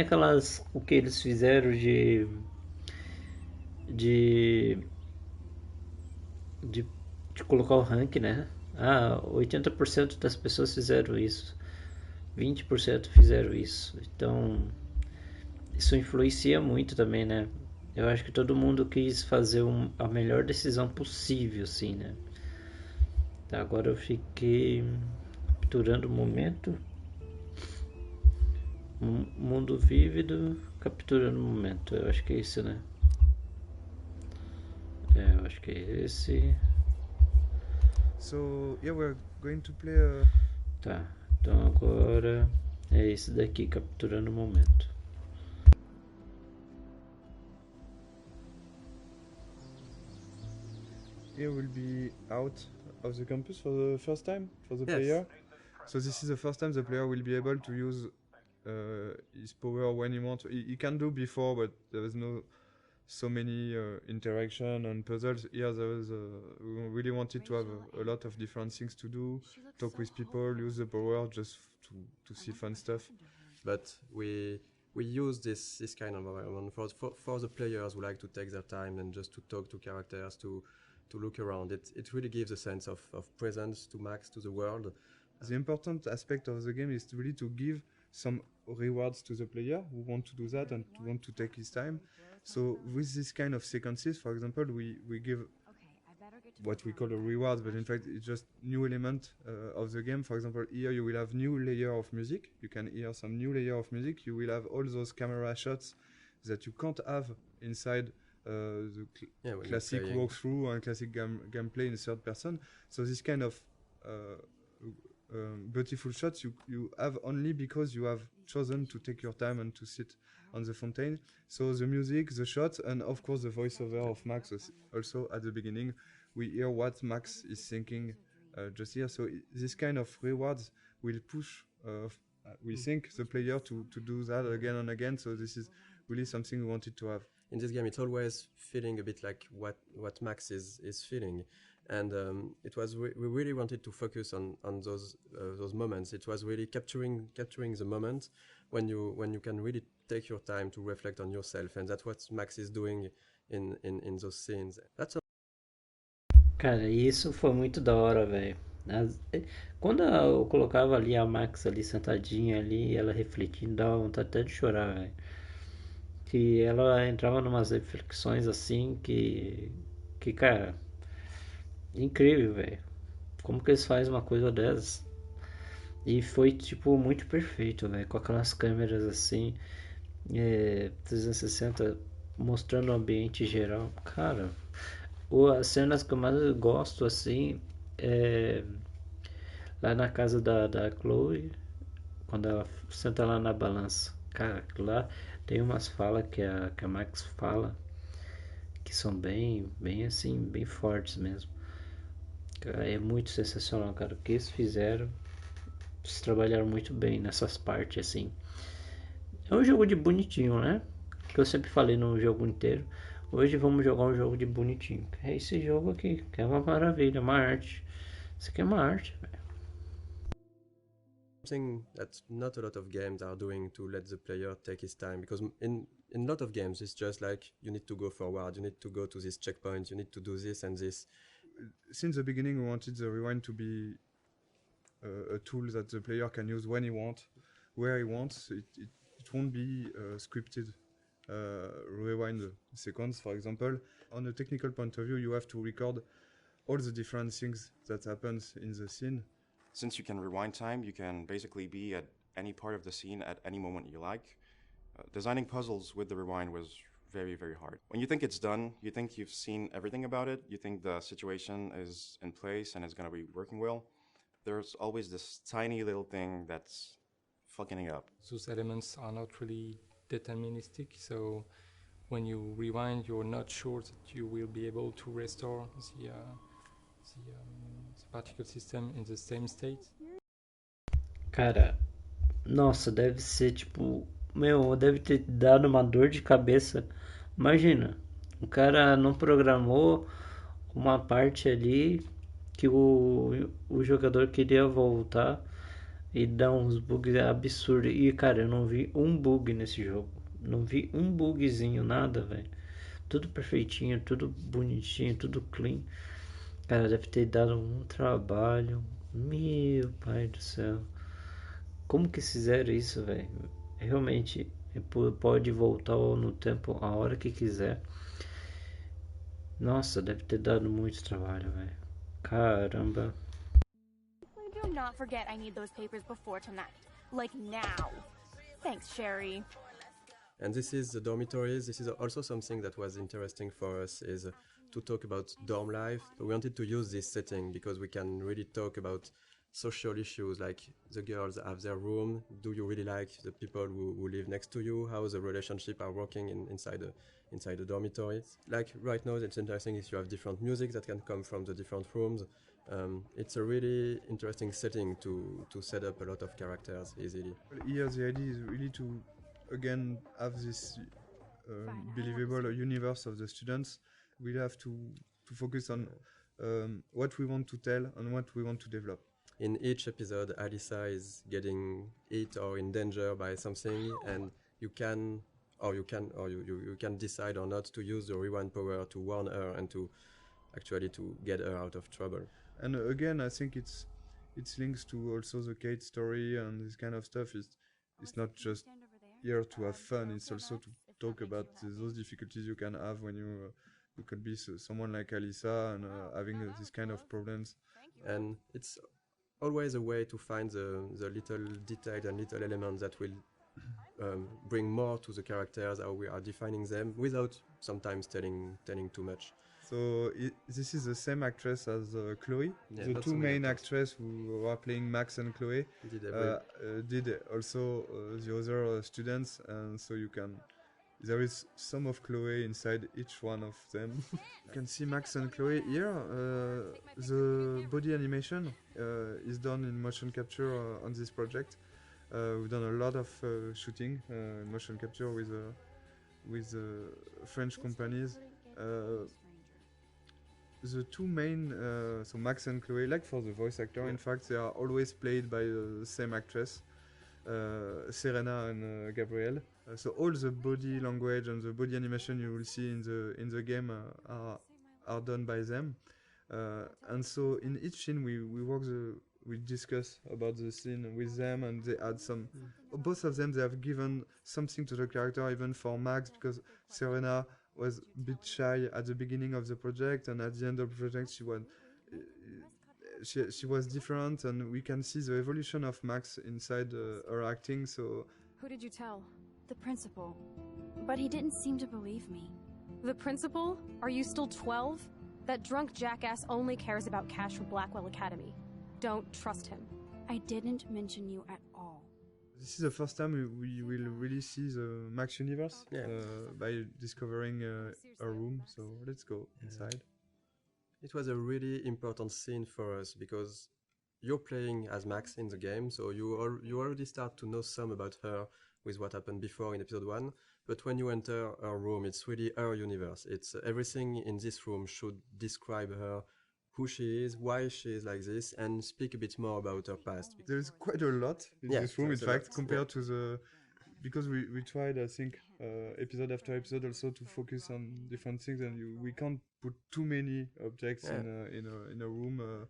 o que eles fizeram de colocar o rank, né? 80% das pessoas fizeram isso, 20% fizeram isso. Então isso influencia muito também, né? Eu acho que todo mundo quis fazer a melhor decisão possível, assim, né? Tá, agora eu fiquei capturando o momento. Mundo vívido, capturando o momento. Eu acho que é isso, né? Eu acho que é esse. So, yeah, we're going to play Tá. Então agora é esse daqui capturando o momento. Here will be out of the campus for the first time for the player. So this is the first time the player will be able to use his power when he wants. He can do before, but there is no so many interaction and puzzles. Here we really wanted to have a lot of different things to do, talk with people, use the power just to see fun stuff. But we use this kind of environment for the players who like to take their time and just to talk to characters, to look around. It really gives a sense of presence to Max, to the world. The important aspect of the game is really to give some rewards to the player who want to do that and to want to take his time. So with this kind of sequences, for example, we give what we call a reward, but in fact it's just new element of the game. For example, here you will have new layer of music. You can hear some new layer of music. You will have all those camera shots that you can't have inside the classic walkthrough and classic gameplay in third person. So this kind of beautiful shots you have only because you have chosen to take your time and to sit on the fountain. So the music, the shots, and of course the voiceover of Max also at the beginning. We hear what Max is thinking just here. So this kind of rewards will push, we think, the player to do that again and again. So this is really something we wanted to have. In this game, it's always feeling a bit like what Max is feeling. And it was we really wanted to focus on those moments. It was really capturing the moment when you can really take your time to reflect on yourself, and that's what Max is doing in those scenes. That's all. Cara, isso foi muito da hora, velho. Quando eu colocava ali a Max ali sentadinha ali, ela refletindo, dava vontade até de chorar, velho. Que ela entrava numas reflexões assim que cara, incrível, velho. Como que eles fazem uma coisa dessas? E foi, tipo, muito perfeito, velho. Com aquelas câmeras assim, 360, mostrando o ambiente geral. Cara, as cenas que eu mais gosto, assim, é lá na casa da Chloe, quando ela senta lá na balança. Cara, lá tem umas falas que a Max fala que são bem assim, bem fortes mesmo. É muito sensacional, cara. O que eles fizeram, eles trabalharam muito bem nessas partes, assim. É um jogo de bonitinho, né? Que eu sempre falei no jogo inteiro. Hoje vamos jogar um jogo de bonitinho. É esse jogo aqui, que é uma maravilha, uma arte. Isso aqui é uma arte, velho. Something that not a lot of games are doing to let the player take his time, because in a lot of games it's just like you need to go forward, you need to go to this checkpoint, you need to do this and this. Since the beginning we wanted the rewind to be a tool that the player can use when he wants, where he wants. It won't be scripted rewind sequence, for example. On a technical point of view, you have to record all the different things that happens in the scene. Since you can rewind time, you can basically be at any part of the scene at any moment you like. Designing puzzles with the rewind was very, very hard. When you think it's done, you think you've seen everything about it, you think the situation is in place and is going to be working well. There's always this tiny little thing that's fucking it up. Those elements are not really deterministic, so when you rewind, you're not sure that you will be able to restore the particle system in the same state. Cara, nossa, deve ser tipo, deve ter dado uma dor de cabeça. Imagina, o cara não programou uma parte ali que o jogador queria voltar e dar uns bugs absurdos. E cara, eu não vi um bug nesse jogo. Não vi um bugzinho, nada, velho. Tudo perfeitinho, tudo bonitinho, tudo clean. Cara, deve ter dado um trabalho. Meu pai do céu. Como que fizeram isso, velho? Realmente, pode voltar no tempo a hora que quiser. Nossa, deve ter dado muito trabalho, velho. Caramba. Do not forget I need those papers before tonight. Like now. Thanks, Sherry. And this is the dormitories. This is also something that was interesting for us, is to talk about dorm life. We wanted to use this setting because we can really talk about social issues, like the girls have their room. Do you really like the people who live next to you? How the relationship are working inside the dormitory? Like right now, it's interesting if you have different music that can come from the different rooms. It's a really interesting setting to set up a lot of characters easily. Here the idea is really to again have this believable universe of the students. We have to focus on what we want to tell and what we want to develop. In each episode, Alyssa is getting hit or in danger by something, and you can decide or not to use the rewind power to warn her and to actually to get her out of trouble. And again, I think it's links to also the Kate story and this kind of stuff. It's not just here to have fun. It's also to talk about those difficulties you can have when you could be someone like Alyssa and having this kind of problems. And it's always a way to find the little details and little elements that will bring more to the characters, how we are defining them, without sometimes telling too much. So this is the same actress as Chloe. Yeah, the two main actresses who are playing Max and Chloe did also the other students, and so there is some of Chloe inside each one of them. You can see Max and Chloe here. The body animation is done in motion capture on this project. We've done a lot of shooting in motion capture with French companies. The two main, so Max and Chloe, like for the voice actor, in fact, they are always played by the same actress, Serena and Gabrielle. So all the body language and the body animation you will see in the game are done by them. And so in each scene we discuss about the scene with them, and they add some. Both of them, they have given something to the character, even for Max, because Serena was a bit shy at the beginning of the project, and at the end of the project she was different, and we can see the evolution of Max inside her acting. So who did you tell? The principal. But he didn't seem to believe me. The principal? Are you still 12? That drunk jackass only cares about cash for Blackwell Academy. Don't trust him. I didn't mention you at all. This is the first time we will really see the Max universe by discovering a room. So let's go inside. It was a really important scene for us because you're playing as Max in the game, so you already start to know some about her with what happened before in episode 1. But when you enter her room, it's really her universe. It's everything in this room should describe her, who she is, why she is like this, and speak a bit more about her past. There's quite a lot in this room, in fact, compared to the... Because we tried, I think, episode after episode also to focus on different things, and we can't put too many objects in a room.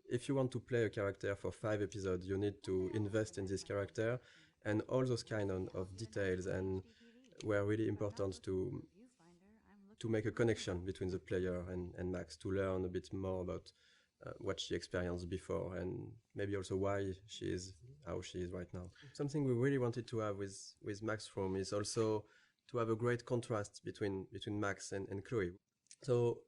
If you want to play a character for 5 episodes, you need to invest in this character, and all those kind of details and were really important to make a connection between the player and Max, to learn a bit more about what she experienced before, and maybe also why she is how she is right now. Something we really wanted to have with Max's room is also to have a great contrast between Max and Chloe. So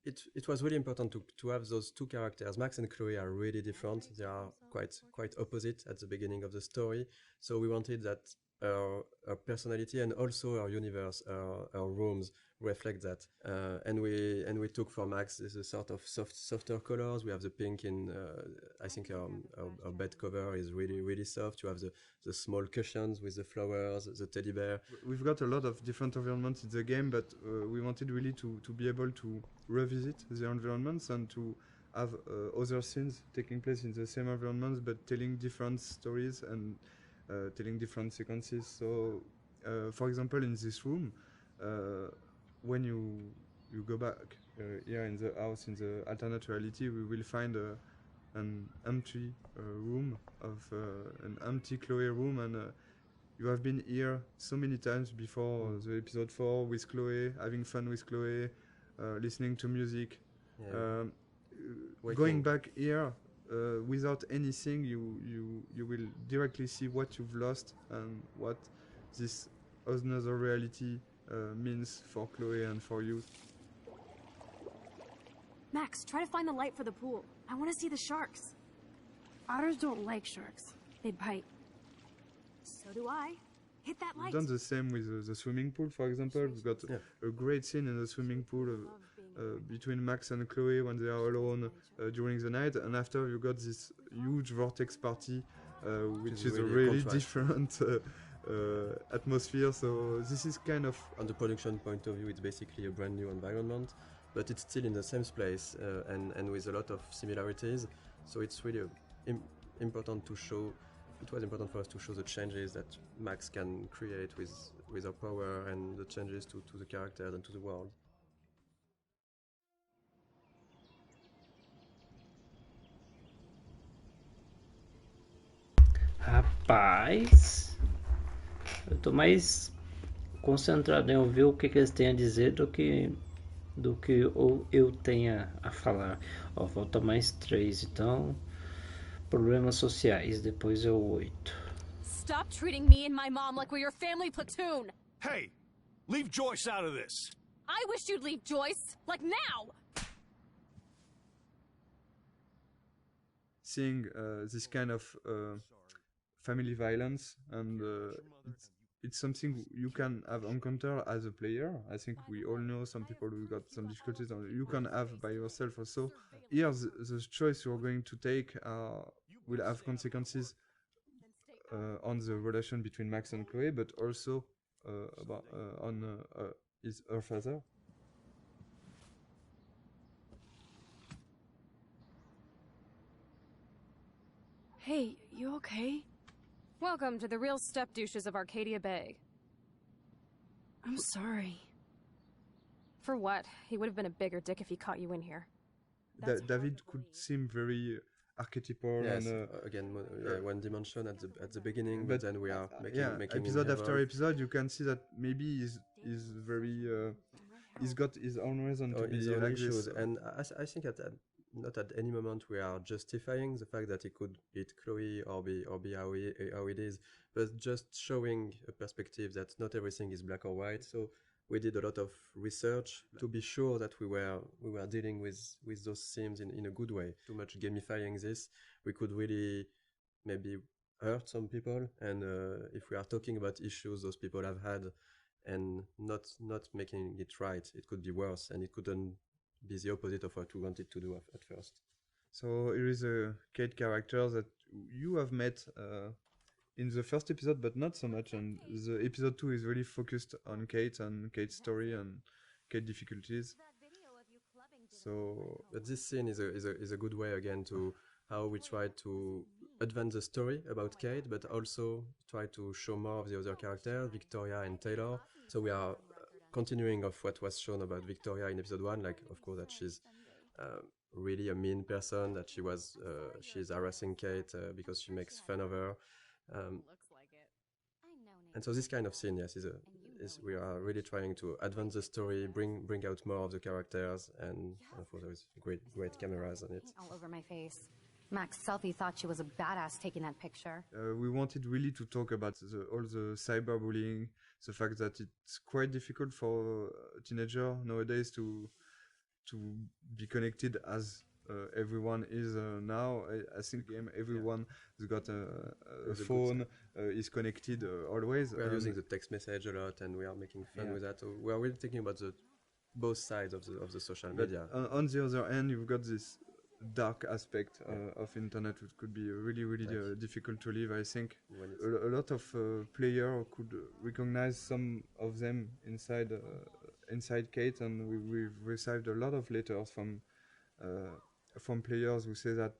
it was really important to have those two characters. Max and Chloe are really different. They are quite opposite at the beginning of the story. So we wanted that her personality and also her universe, her rooms reflect that. And we took for Max this sort of softer colors. We have the pink in, I think her bed cover is really, really soft. You have the small cushions with the flowers, the teddy bear. We've got a lot of different environments in the game, but we wanted really to be able to revisit the environments and to have other scenes taking place in the same environments, but telling different stories and telling different sequences. So, for example, in this room, when you go back here in the house, in the alternate reality, we will find an empty room an empty Chloe room, and you have been here so many times before the episode 4 with Chloe, having fun with Chloe, listening to music. Going back here without anything, you will directly see what you've lost and what this another reality means for Chloe and for you. Max, try to find the light for the pool. I want to see the sharks. Otters don't like sharks. They bite. So do I. Hit that We've light. done the same with the swimming pool, for example. We've got a great scene in the swimming pool between Max and Chloe when they are alone during the night, and after you got this huge vortex party, which is a really different atmosphere. So this is kind of... On the production point of view, it's basically a brand new environment, but it's still in the same place and with a lot of similarities. So it's really important to show. It was important for us to show the changes that Max can create with her power and the changes to the characters and to the world. Rapaz, eu tô mais concentrado em ouvir o que eles têm a dizer do que eu tenha a falar. Ó, falta mais 3, então problemas sociais, depois é o 8. Stop treating me and my mom like we're your family platoon! Hey! Leave Joyce out of this! I wish you'd leave Joyce! Like now! Seeing this kind of family violence, and it's something you can have encountered as a player. I think we all know some people who got some difficulties, and you can have by yourself also. Here, the choice you're going to take will have consequences on the relation between Max and Chloe, but also on her father. Hey, you okay? Welcome to the real step douches of Arcadia Bay. I'm sorry. For what? He would have been a bigger dick if he caught you in here. David could seem very archetypal. Yes, and again, one dimension at the beginning, but then we are making episode after episode, you can see that maybe he's very he's got his own reason to be like this. And I think not at any moment we are justifying the fact that he could hit Chloe or be how it is, but just showing a perspective that not everything is black or white. So we did a lot of research to be sure that we were dealing with those themes in a good way. Too much gamifying this, we could really maybe hurt some people, and if we are talking about issues those people have had and not making it right, it could be worse, and it couldn't be the opposite of what we wanted to do at first. So here is a Kate character that you have met in the first episode, but not so much. And the episode 2 is really focused on Kate and Kate's story and Kate's difficulties. So, but this scene is a good way again to how we try to advance the story about Kate, but also try to show more of the other characters, Victoria and Taylor. So we are continuing of what was shown about Victoria in episode 1, like of course that she's really a mean person, that she's harassing Kate because she makes fun of her. And so this kind of scene, yes, is we are really trying to advance the story, bring out more of the characters, and of course there is great cameras on it. All over my face. Max Selfie thought she was a badass taking that picture. We wanted really to talk about all the cyberbullying, the fact that it's quite difficult for a teenager nowadays to be connected as everyone is now. I think everyone has got a phone, is connected always. We are using the text message a lot, and we are making fun with that. So we are really thinking about both sides of the social media. On the other hand, you've got this dark aspect of internet, which could be really difficult to live. I think a lot of players could recognize some of them inside Kate, and we've received a lot of letters from players who say that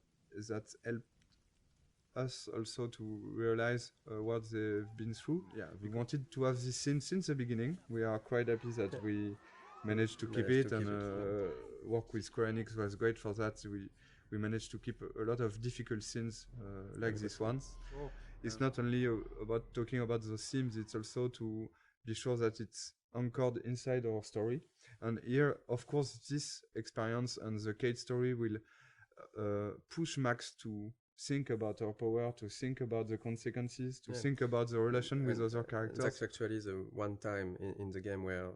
helped us also to realize what they've been through. Yeah, we wanted to have this scene since the beginning. We are quite happy that we managed to keep it, and work with Square Enix was great for that. We managed to keep a lot of difficult scenes like this one. It's not only about talking about those themes, it's also to be sure that it's anchored inside our story. And here, of course, this experience and the Kate story will push Max to think about her power, to think about the consequences, to think about the relation with other characters. That's actually the one time in the game where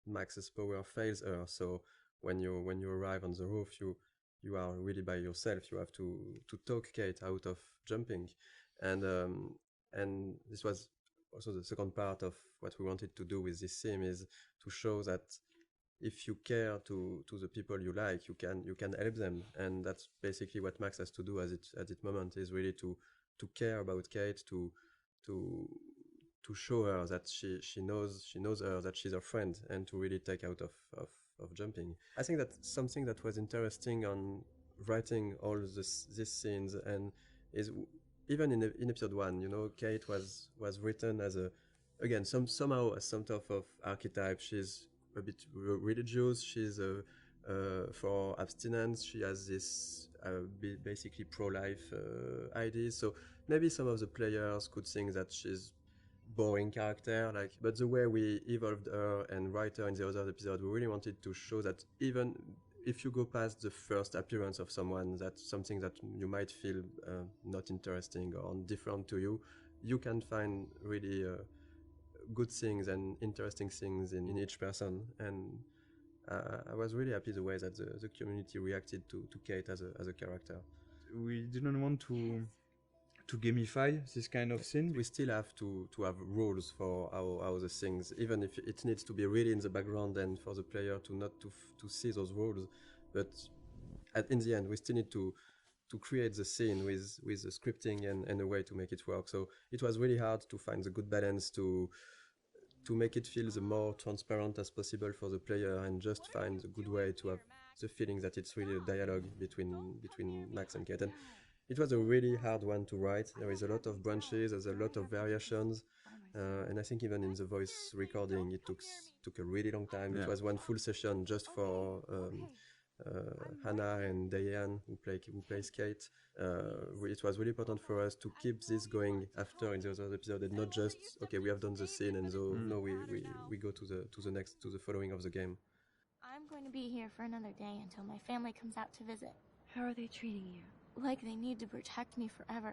Max's power fails her. So when you arrive on the roof, you you are really by yourself. You have to talk Kate out of jumping, and this was also the second part of what we wanted to do with this sim, is to show that if you care to the people you like, you can help them, and that's basically what Max has to do at this moment, is really to care about Kate, to show her that she knows her, that she's her friend, and to really take out of jumping. I think that something that was interesting on writing all these scenes, and is even in episode 1, you know, Kate was written as somehow as some type of archetype. She's a bit religious. She's for abstinence. She has this basically pro-life ideas. So maybe some of the players could think that she's boring character, but the way we evolved her and write her in the other episode, we really wanted to show that even if you go past the first appearance of someone, that's something that you might feel not interesting or different to you, you can find really good things and interesting things in each person. And I was really happy the way that the community reacted to Kate as a character. We didn't want to gamify this kind of scene. We still have to have rules for how the things, even if it needs to be really in the background and for the player to not to see those rules. But in the end, we still need to create the scene with the scripting and a way to make it work. So it was really hard to find the good balance to make it feel the more transparent as possible for the player, and just find a good way to have the feeling that it's really a dialogue between Max and Kate. And it was a really hard one to write. There is a lot of branches, there's a lot of variations, and I think even in the voice recording it took a really long time. It was one full session just for Hannah and Diane, who plays Kate. It was really important for us to keep this going after in the other episode, and not just okay, we have done the scene and so no, we go to the following of the game. I'm going to be here for another day until my family comes out to visit. How are they treating you? Like they need to protect me forever.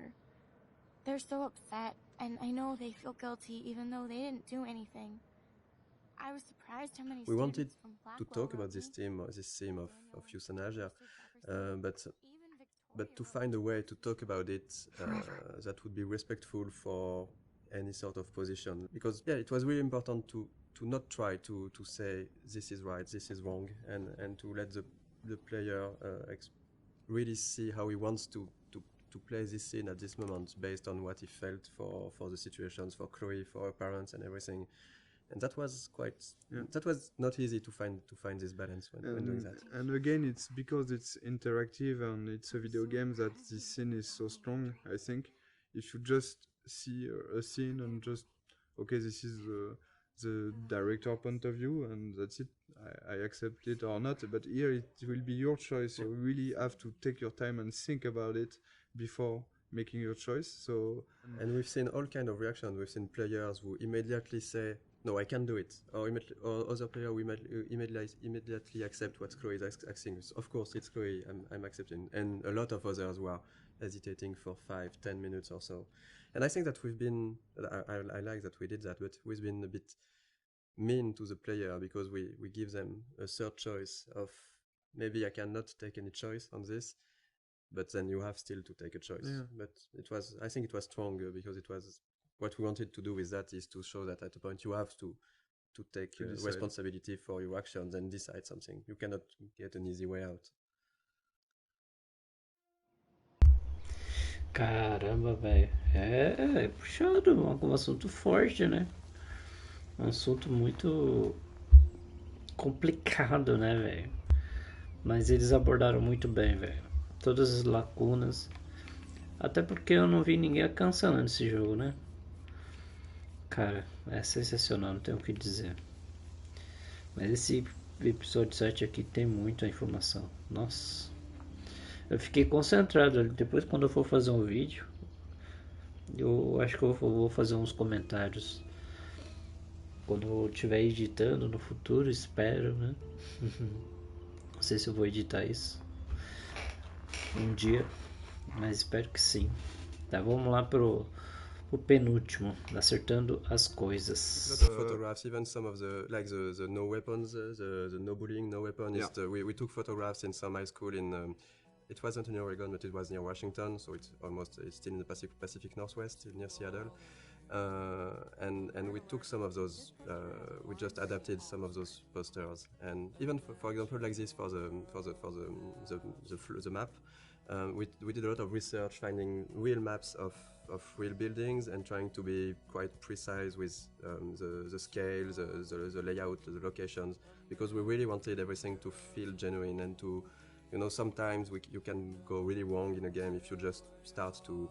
They're so upset, and I know they feel guilty even though they didn't do anything. I was surprised how many we wanted from to talk about this theme of euthanasia, but to find a way to talk about it that would be respectful for any sort of position, because it was really important to not try to say this is right, this is wrong, and to let the player really see how he wants to play this scene at this moment, based on what he felt for the situations, for Chloe, for her parents and everything. And that was that was not easy to find this balance when doing that. And again, it's because it's interactive and it's a video game that this scene is so strong. I think if you just see a scene and just okay, this is the director point of view and that's it, I accept it or not. But here it will be your choice. You really have to take your time and think about it before making your choice. So and we've seen all kind of reactions. We've seen players who immediately say, no, I can't do it, or other players who immediately accept what Chloe is asking. Of course, it's Chloe, I'm accepting, and a lot of others were hesitating for 5-10 minutes or so. And I think that we've been, I like that we did that, but we've been a bit mean to the player, because we give them a third choice of maybe I cannot take any choice on this, but then you have still to take a choice. Yeah. But I think it was stronger, because it was what we wanted to do with that is to show that at a point you have to take responsibility for your actions and decide something. You cannot get an easy way out. Caramba, velho. É puxado, um assunto forte, né? Um assunto muito complicado, né, velho? Mas eles abordaram muito bem, velho. Todas as lacunas. Até porque eu não vi ninguém alcançando nesse jogo, né? Cara, é sensacional, não tenho o que dizer. Mas esse episódio 7 aqui tem muita informação. Nossa. Eu fiquei concentrado. Depois, quando eu for fazer um vídeo, eu acho que eu vou fazer uns comentários. Quando eu estiver editando no futuro, espero, né? Não sei se eu vou editar isso um dia, mas espero que sim. Tá, vamos lá pro penúltimo, acertando as coisas. A lot of photographs, even some of the no weapons, the no bullying, no weapon. We took photographs in some high school in it wasn't in Oregon, but it was near Washington, so it's still in the Pacific Northwest, near Seattle. And we took some of those, we just adapted some of those posters, and even for example like this for the map, we did a lot of research, finding real maps of real buildings and trying to be quite precise with the scale, the layout, the locations, because we really wanted everything to feel genuine and to, sometimes you can go really wrong in a game if you just start to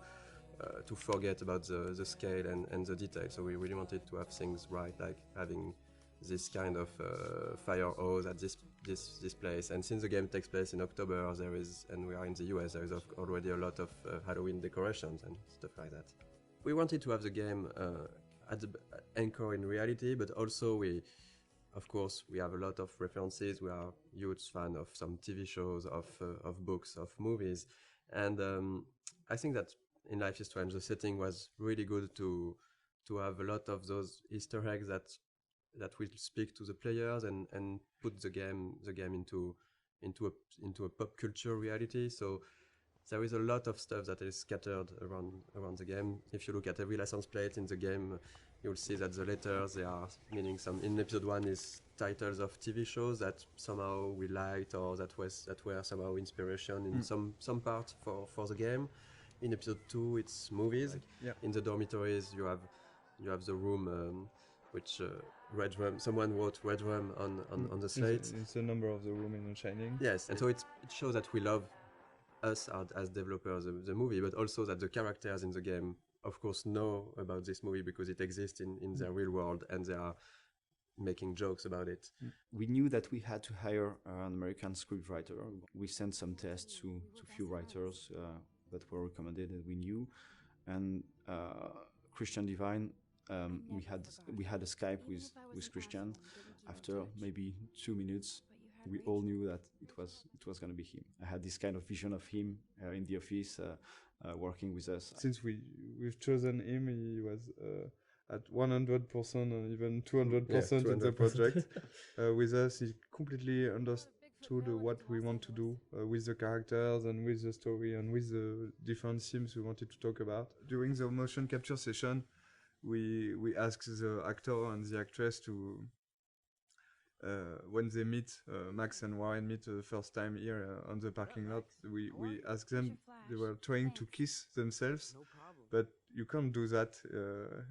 forget about the scale and the detail. So we really wanted to have things right, like having this kind of fire hose at this place. And since the game takes place in October, and we are in the US, there is already a lot of Halloween decorations and stuff like that. We wanted to have the game at the anchor in reality, but also of course, we have a lot of references. We are huge fan of some TV shows, of books, of movies, and I think that in Life is Strange, the setting was really good to have a lot of those Easter eggs that will speak to the players and put the game into a pop culture reality. So there is a lot of stuff that is scattered around the game. If you look at every license plate in the game, you'll see that the letters, they are meaning some. In episode 1 is titles of TV shows that somehow we liked or that were somehow inspiration in some part for the game. In episode 2, it's movies. In the dormitories, you have the room which Red Rum. Someone wrote Red Rum on the slate. It's the number of the room in Shining. Yes, and so it shows that we love us as developers the movie, but also that the characters in the game, of course, know about this movie because it exists in their real world, and they are making jokes about it. We knew that we had to hire an American scriptwriter. We sent some tests to few writers that were recommended and we knew, and Christian Divine, we had a Skype with Christian. After maybe 2 minutes, we all knew that it was going to be him. I had this kind of vision of him in the office working with us. Since we've chosen him, he was at 100% and even 200% in the project. With us, he completely understood what we want to do with the characters and with the story and with the different themes we wanted to talk about. During the motion capture session, we asked the actor and the actress to, when they meet, Max and Warren meet the first time here on the parking lot, we asked them, they were trying to kiss themselves, but you can't do that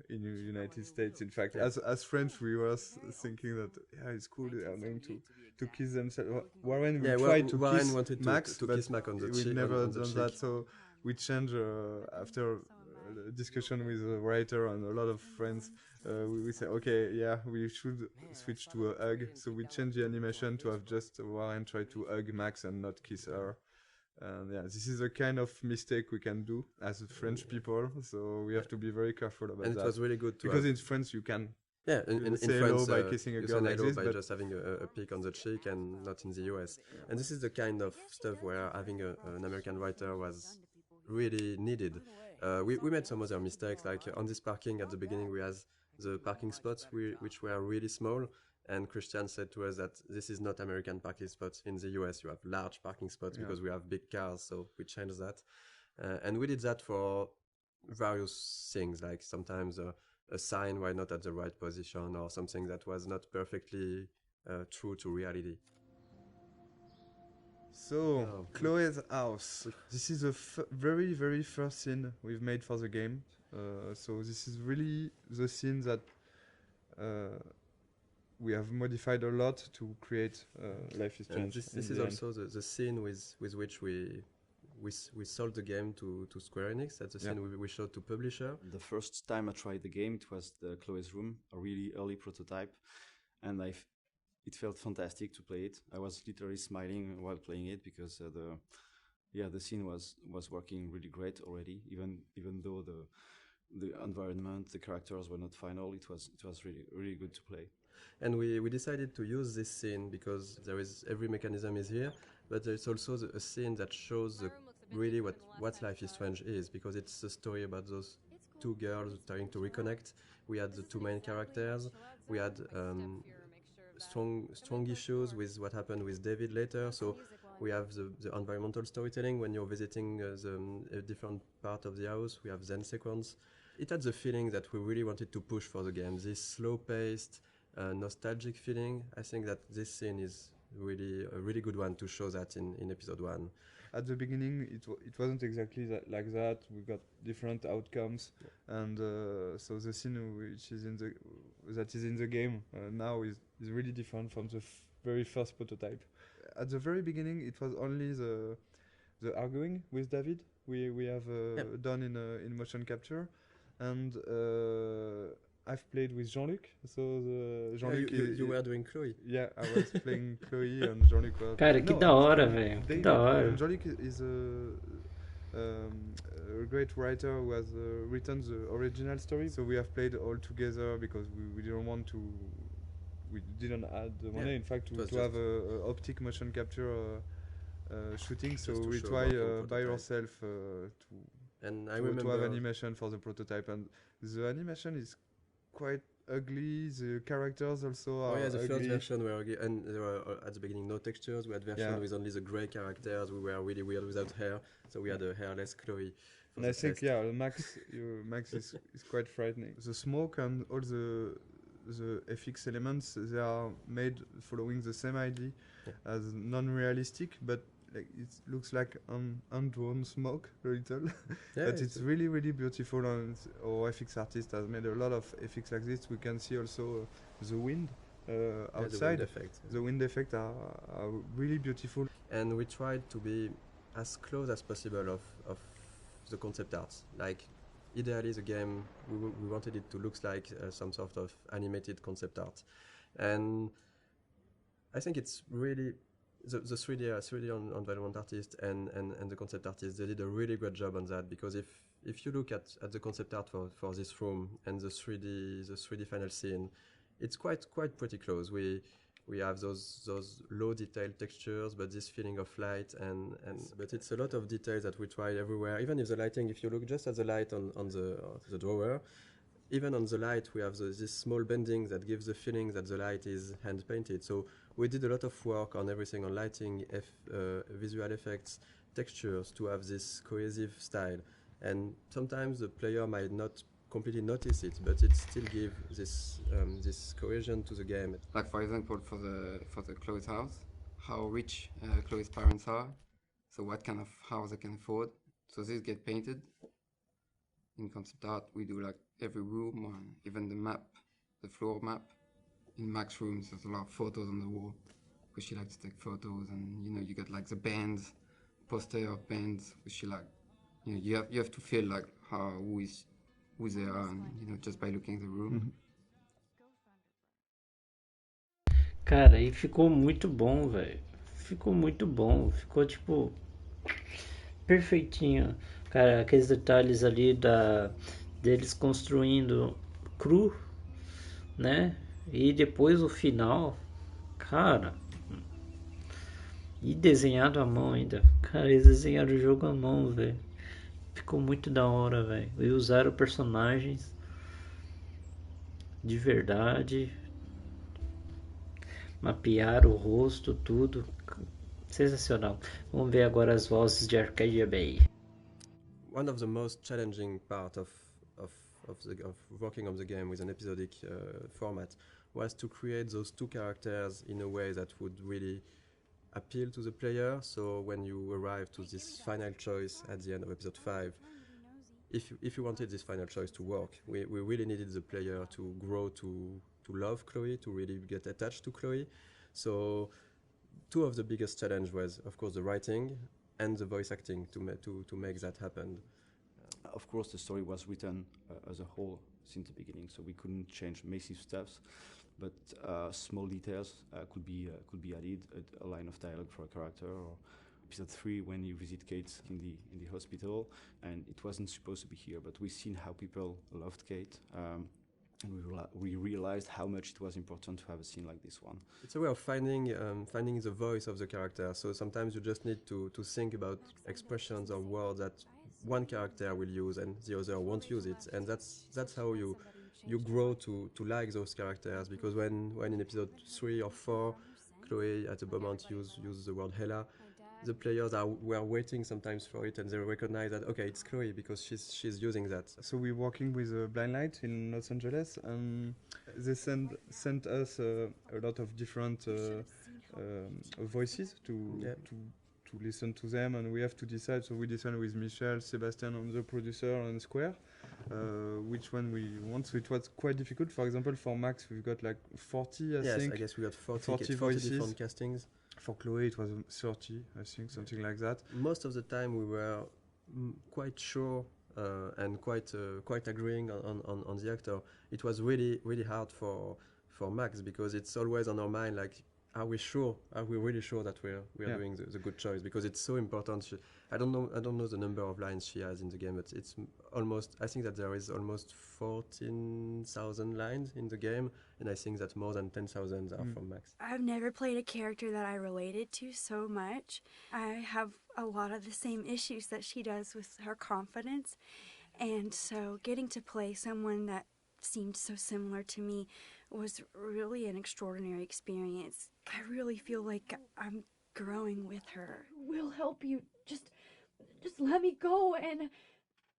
in the United States. In fact, as French, we were thinking that it's cool, they are going to kiss themselves. Warren tried to kiss Max, to kiss Max on the cheek. We've never done that, so we changed after a discussion with the writer and a lot of friends. We said, okay, we should switch to a hug. So we changed the animation to have just Warren try to hug Max and not kiss her. This is a kind of mistake we can do as French people, so we have to be very careful about that. And it was really good because in France you can in say France, hello by kissing a girl like this, by but just having a peek on the cheek, and not in the US. And this is the kind of stuff where having an American writer was really needed. We made some other mistakes, like on this parking at the beginning we had the parking spots which were really small. And Christian said to us that this is not American parking spots. In the US, you have large parking spots because we have big cars, so we changed that. And we did that for various things, like sometimes a sign was not at the right position or something that was not perfectly true to reality. So, Chloe's house. This is the very, very first scene we've made for the game. So this is really the scene that we have modified a lot to create Life is Strange. This is also the scene with which we sold the game to Square Enix. That's the scene we showed to publisher. The first time I tried the game, it was the Chloe's room, a really early prototype, and it felt fantastic to play it. I was literally smiling while playing it because the scene was working really great already. Even though the environment, the characters were not final, it was really really good to play. And we decided to use this scene because every mechanism is here, but there's also a scene that shows really what Life is Strange is, because it's a story about those two girls trying to reconnect. We had the two main characters. We had strong issues with what happened with David later. So We have the environmental storytelling when you're visiting a different part of the house. We have Zen sequence. It had the feeling that we really wanted to push for the game. This slow-paced, nostalgic feeling. I think that this scene is really a really good one to show that in episode 1. At the beginning, it wasn't exactly like that. We got different outcomes, and so the scene which is in the game now is really different from the very first prototype. At the very beginning, it was only the arguing with David we have done in motion capture, and I've played with Jean-Luc. So Jean-Luc, you were doing Chloe. Yeah, I was playing Chloe and Jean-Luc was. Cara, que da hora, velho. Que da hora. Jean-Luc is a great writer who has written the original story. So we have played all together because we didn't want to. We didn't add the money, in fact, to have a optic motion capture shooting. So we try by ourselves to have animation for the prototype, and the animation is quite ugly. The characters also are the ugly. first version were ugly, and there were at the beginning no textures. We had version with only the grey characters. We were really weird without hair, so we had a hairless Chloe. And I think Max is quite frightening. The smoke and all the FX elements, they are made following the same idea as non-realistic, but like it looks like undrawn smoke a little. But it's really, really beautiful, and our FX artist has made a lot of FX like this. We can see also the wind outside. The wind effects are really beautiful. And we tried to be as close as possible of the concept art. Like, ideally the game, we wanted it to look like some sort of animated concept art. And I think it's really the 3D environment artist and the concept artist, they did a really great job on that, because if you look at the concept art for this room and the 3D final scene, it's quite pretty close. We have those low detail textures, but this feeling of light but it's a lot of details that we tried everywhere. Even if the lighting, if you look just at the light on the drawer, even on the light we have this small bending that gives the feeling that the light is hand painted. So we did a lot of work on everything, on lighting, visual effects, textures, to have this cohesive style. And sometimes the player might not completely notice it, but it still gives this cohesion to the game. Like, for example, for the Chloe's house, how rich Chloe's parents are, so what kind of house they can afford. So this get painted. In concept art, we do like every room, or even the map, the floor map. In Mac's rooms, there's a lot of photos on the wall, because she likes to take photos, and you get like the bands, poster of bands, which she like. You have to feel like who they are, and, just by looking at the room. Cara, e ficou muito bom, velho. Ficou muito bom. Ficou, tipo, perfeitinho. Cara, aqueles detalhes ali deles construindo cru, né? E depois o final, cara. E desenhado à mão ainda. Cara, eles desenharam o jogo à mão, velho. Ficou muito da hora, velho. E usaram personagens de verdade. Mapearam o rosto, tudo. Sensacional. Vamos ver agora as vozes de Arcadia Bay. One of the most challenging part of working on the game with an episodic format was to create those two characters in a way that would really appeal to the player. So when you arrive to this final choice at the end of episode 5, if you wanted this final choice to work, we really needed the player to grow to love Chloe, to really get attached to Chloe. So two of the biggest challenge was, of course, the writing and the voice acting to make that happen. Of course, the story was written as a whole since the beginning, so we couldn't change massive steps. But small details could be added, a line of dialogue for a character, or episode 3 when you visit Kate in the hospital, and it wasn't supposed to be here, but we've seen how people loved Kate, and we realized how much it was important to have a scene like this one. It's a way of finding the voice of the character. So sometimes you just need to think about expressions or words that one character will use and the other won't use it, and that's how you grow to like those characters. Because when in episode 3 or 4 Chloe at the moment use the word Hela, the players were waiting sometimes for it, and they recognize that okay, it's Chloe because she's using that. So we're working with Blind Light in Los Angeles, and they sent us a lot of different voices to listen to them, and we have to decide. So we decided with Michel, Sebastian, and the producer, and Square, which one we want. So it was quite difficult. For example, for Max, we've got like 40, I think. Yes, I guess we got 40 voices. Different castings. For Chloe, it was 30, I think, something like that. Most of the time, we were quite sure and quite agreeing on the actor. It was really hard for Max because it's always on our mind, like, are we really sure that we are doing the good choice? Because it's so important. I don't know the number of lines she has in the game, but it's almost, I think that there is almost 14,000 lines in the game, and I think that more than 10,000 are from Max. I've never played a character that I related to so much. I have a lot of the same issues that she does with her confidence, and so getting to play someone that seemed so similar to me was really an extraordinary experience. I really feel like I'm growing with her. We'll help you. Just let me go and...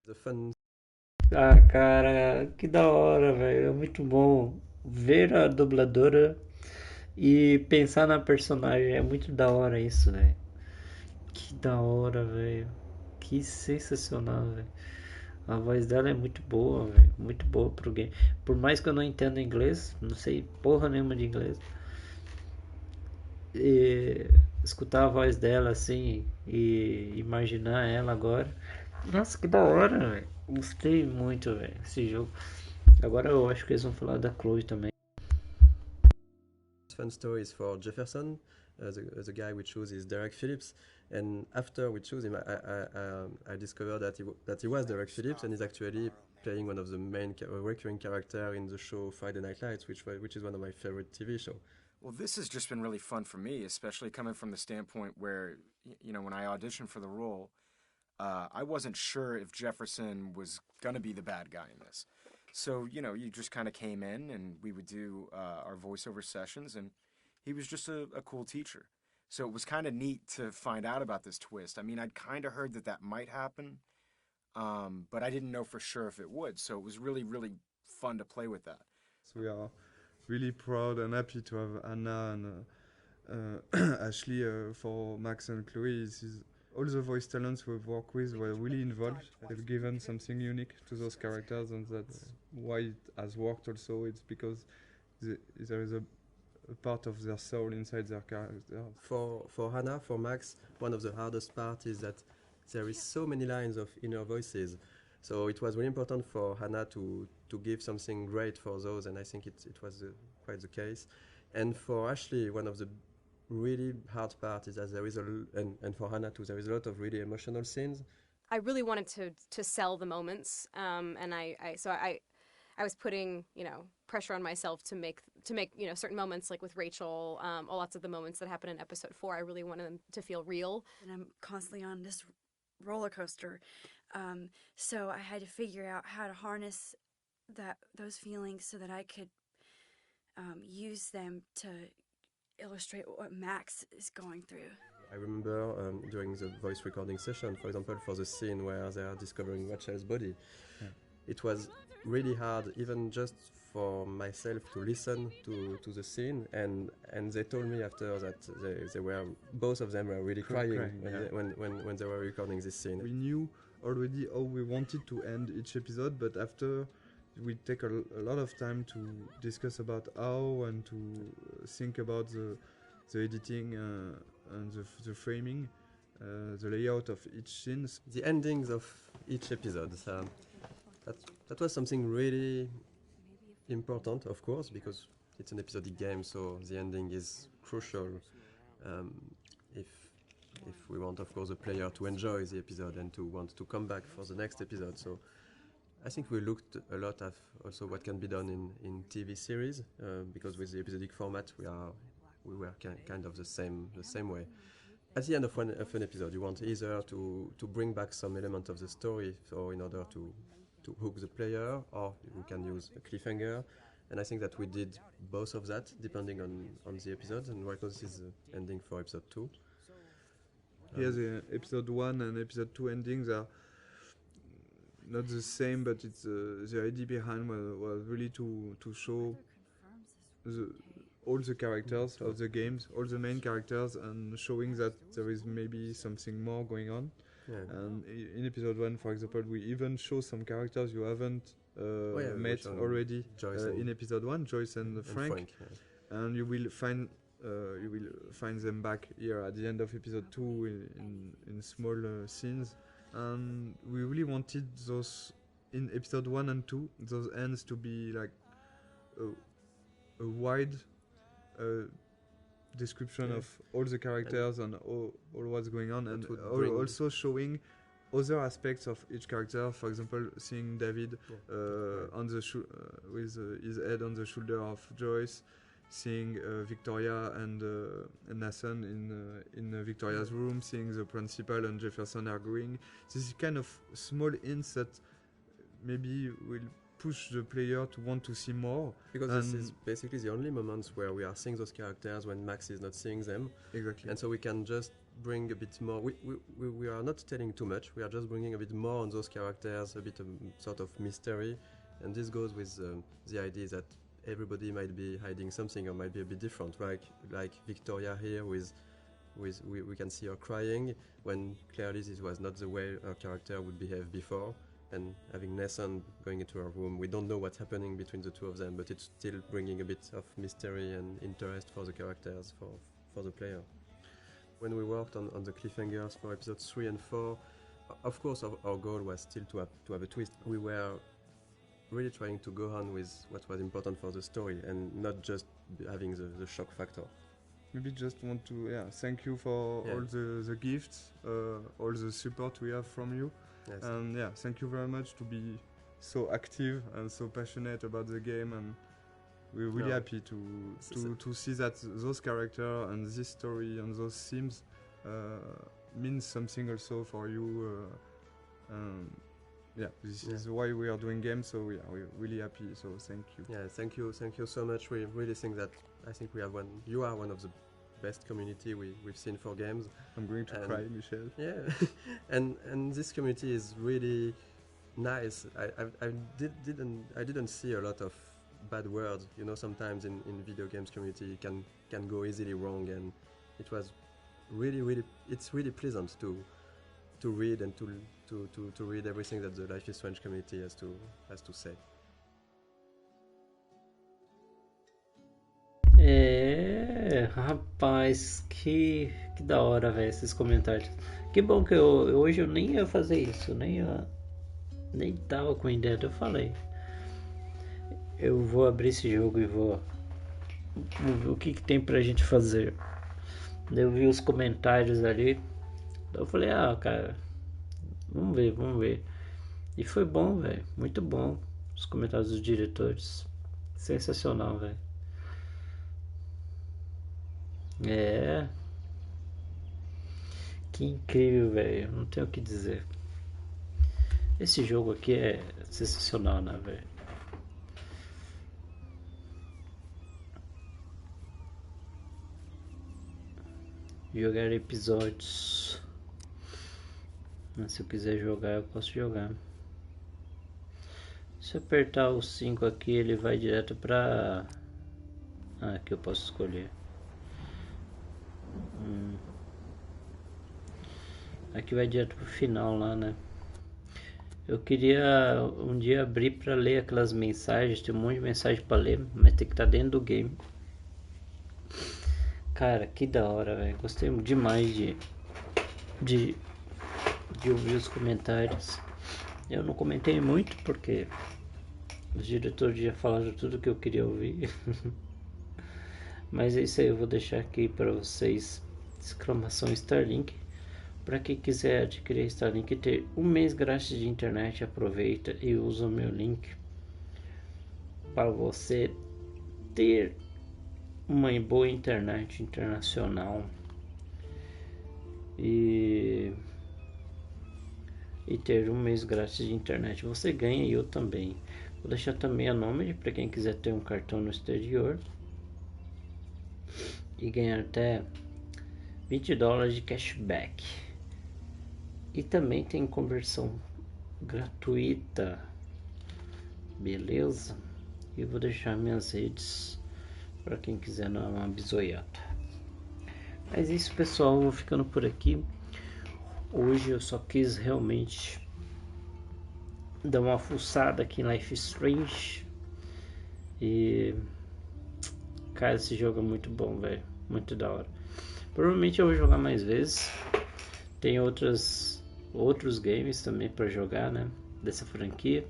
The fun. Ah, cara, que da hora, velho. É muito bom ver a dubladora e pensar na personagem. É muito da hora isso, velho. Que da hora, velho. Que sensacional, velho. A voz dela é muito boa, velho. Muito boa pro game. Por mais que eu não entenda inglês, não sei porra nenhuma de inglês. E escutar a voz dela assim e imaginar ela agora. Nossa, que da hora, velho. Gostei muito, velho, esse jogo. Agora eu acho que eles vão falar da Chloe também. Fun stories for Jefferson. The guy we choose is Derek Phillips, and after we choose him, I discovered that he was Derek Phillips, and he's actually playing one of the main recurring character in the show Friday Night Lights, which is one of my favorite TV show. Well, this has just been really fun for me, especially coming from the standpoint where, you know, when I auditioned for the role, I wasn't sure if Jefferson was going to be the bad guy in this. So, you know, you just kind of came in and we would do our voiceover sessions, and he was just a cool teacher. So it was kind of neat to find out about this twist. I mean, I'd kind of heard that might happen, but I didn't know for sure if it would. So it was really fun to play with that. So we are really proud and happy to have Anna and Ashley for Max and Chloe. All the voice talents we've worked with were really involved. They've given something unique to those characters, and that's why it has worked also. It's because there is a part of their soul inside their characters. For Hannah, for Max, one of the hardest parts is that there is so many lines of inner voices. So it was really important for Hannah to give something great for those, and I think it was quite the case. And for Ashley, one of the really hard part is that there is and for Hannah too, there is a lot of really emotional scenes. I really wanted to sell the moments, and I was putting, you know, pressure on myself to make, you know, certain moments, like with Rachel, lots of the moments that happen in episode 4, I really wanted them to feel real. And I'm constantly on this roller coaster, so I had to figure out how to harness those feelings so that I could use them to illustrate what Max is going through. I remember during the voice recording session, for example, for the scene where they are discovering Rachel's body, it was really hard, even just for myself, to listen to the scene, and they told me after that they were, both of them were really crying when they were recording this scene. We knew already how we wanted to end each episode, but after we take a lot of time to discuss about how and to think about the editing and the framing, the layout of each scene. The endings of each episode. That was something really important, of course, because it's an episodic game, so the ending is crucial if we want, of course, the player to enjoy the episode and to want to come back for the next episode. So I think we looked a lot at also what can be done in TV series, because with the episodic format we were kind of the same way. At the end of an episode, you want either to bring back some element of the story, so in order to hook the player, or you can use a cliffhanger. And I think that we did both of that, depending on the episodes. And right now this is the ending for episode 2. Here the episode 1 and episode 2 endings are not the same, but it's the idea behind was really to show all the characters of the games, all the main characters, and showing that there is maybe something more going on. And in episode 1, for example, we even show some characters you haven't met already in episode 1, Joyce and Frank. And you will find them back here at the end of episode 2 in small scenes. And we really wanted those in episode 1 and 2, those ends to be like a wide description of all the characters and all what's going on, and also showing other aspects of each character. For example, seeing David on the with his head on the shoulder of Joyce, seeing Victoria and Nathan in Victoria's room, seeing the principal and Jefferson arguing. This is kind of small hints that maybe will push the player to want to see more. Because this is basically the only moments where we are seeing those characters when Max is not seeing them. Exactly. And so we can just bring a bit more. We are not telling too much. We are just bringing a bit more on those characters, a bit of sort of mystery. And this goes with the idea that everybody might be hiding something or might be a bit different, right? Like Victoria here we can see her crying when clearly this was not the way her character would behave before. And having Nathan going into her room, we don't know what's happening between the two of them, but it's still bringing a bit of mystery and interest for the characters, for the player. When we worked on the cliffhangers for episodes 3 and 4, of course our goal was still to have a twist. We were really trying to go on with what was important for the story and not just having the shock factor. Maybe just want to thank you for all the gifts, all the support we have from you. Yes. And thank you very much to be so active and so passionate about the game, and we're really happy to see that those characters and this story and those themes means something also for you. This is why we are doing games, so we're really happy, so thank you. Yeah, thank you so much. We really think that we have you are one of the best community we've seen for games. I'm going to cry, Michel. Yeah, and this community is really nice. I didn't see a lot of bad words. You know, sometimes in video games community can go easily wrong, and it was really it's really pleasant to read and to read everything that the Life is Strange community has to say. Rapaz, que da hora, velho, esses comentários. Que bom que hoje eu nem ia fazer isso, nem tava com ideia, eu falei. Eu vou abrir esse jogo e vou ver o que tem pra gente fazer. Eu vi os comentários ali, eu falei, cara, vamos ver. E foi bom, velho, muito bom. Os comentários dos diretores, sensacional, velho. Que incrível, velho. Não tenho o que dizer. Esse jogo aqui é sensacional, né, velho? Jogar episódios. Se eu quiser jogar, eu posso jogar. Se eu apertar o 5 aqui, ele vai direto pra... aqui eu posso escolher. Aqui vai direto pro final lá, né? Eu queria um dia abrir pra ler aquelas mensagens. Tem um monte de mensagem pra ler, mas tem que estar dentro do game. Cara, que da hora, velho. Gostei demais de ouvir os comentários. Eu não comentei muito porque os diretores já falaram tudo que eu queria ouvir. Mas é isso aí, eu vou deixar aqui para vocês. Exclamação Starlink. Para quem quiser adquirir Starlink e ter um mês grátis de internet, aproveita e usa o meu link para você ter uma boa internet internacional e ter um mês grátis de internet. Você ganha e eu também. Vou deixar também a nomad para quem quiser ter um cartão no exterior e ganhar até $20 de cashback. E também tem conversão gratuita. Beleza? E vou deixar minhas redes para quem quiser dar uma bisoiada. Mas é isso, pessoal, eu vou ficando por aqui. Hoje eu só quis realmente dar uma fuçada aqui em Life is Strange. E cara, esse jogo é muito bom, velho. Muito da hora. Provavelmente eu vou jogar mais vezes. Tem outros games também para jogar, né? Dessa franquia.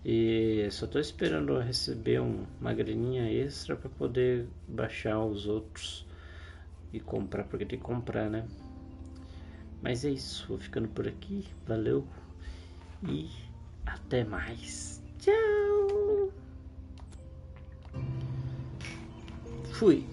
E só tô esperando receber uma graninha extra para poder baixar os outros e comprar, porque tem que comprar, né? Mas é isso, vou ficando por aqui. Valeu e até mais. Tchau! Fui!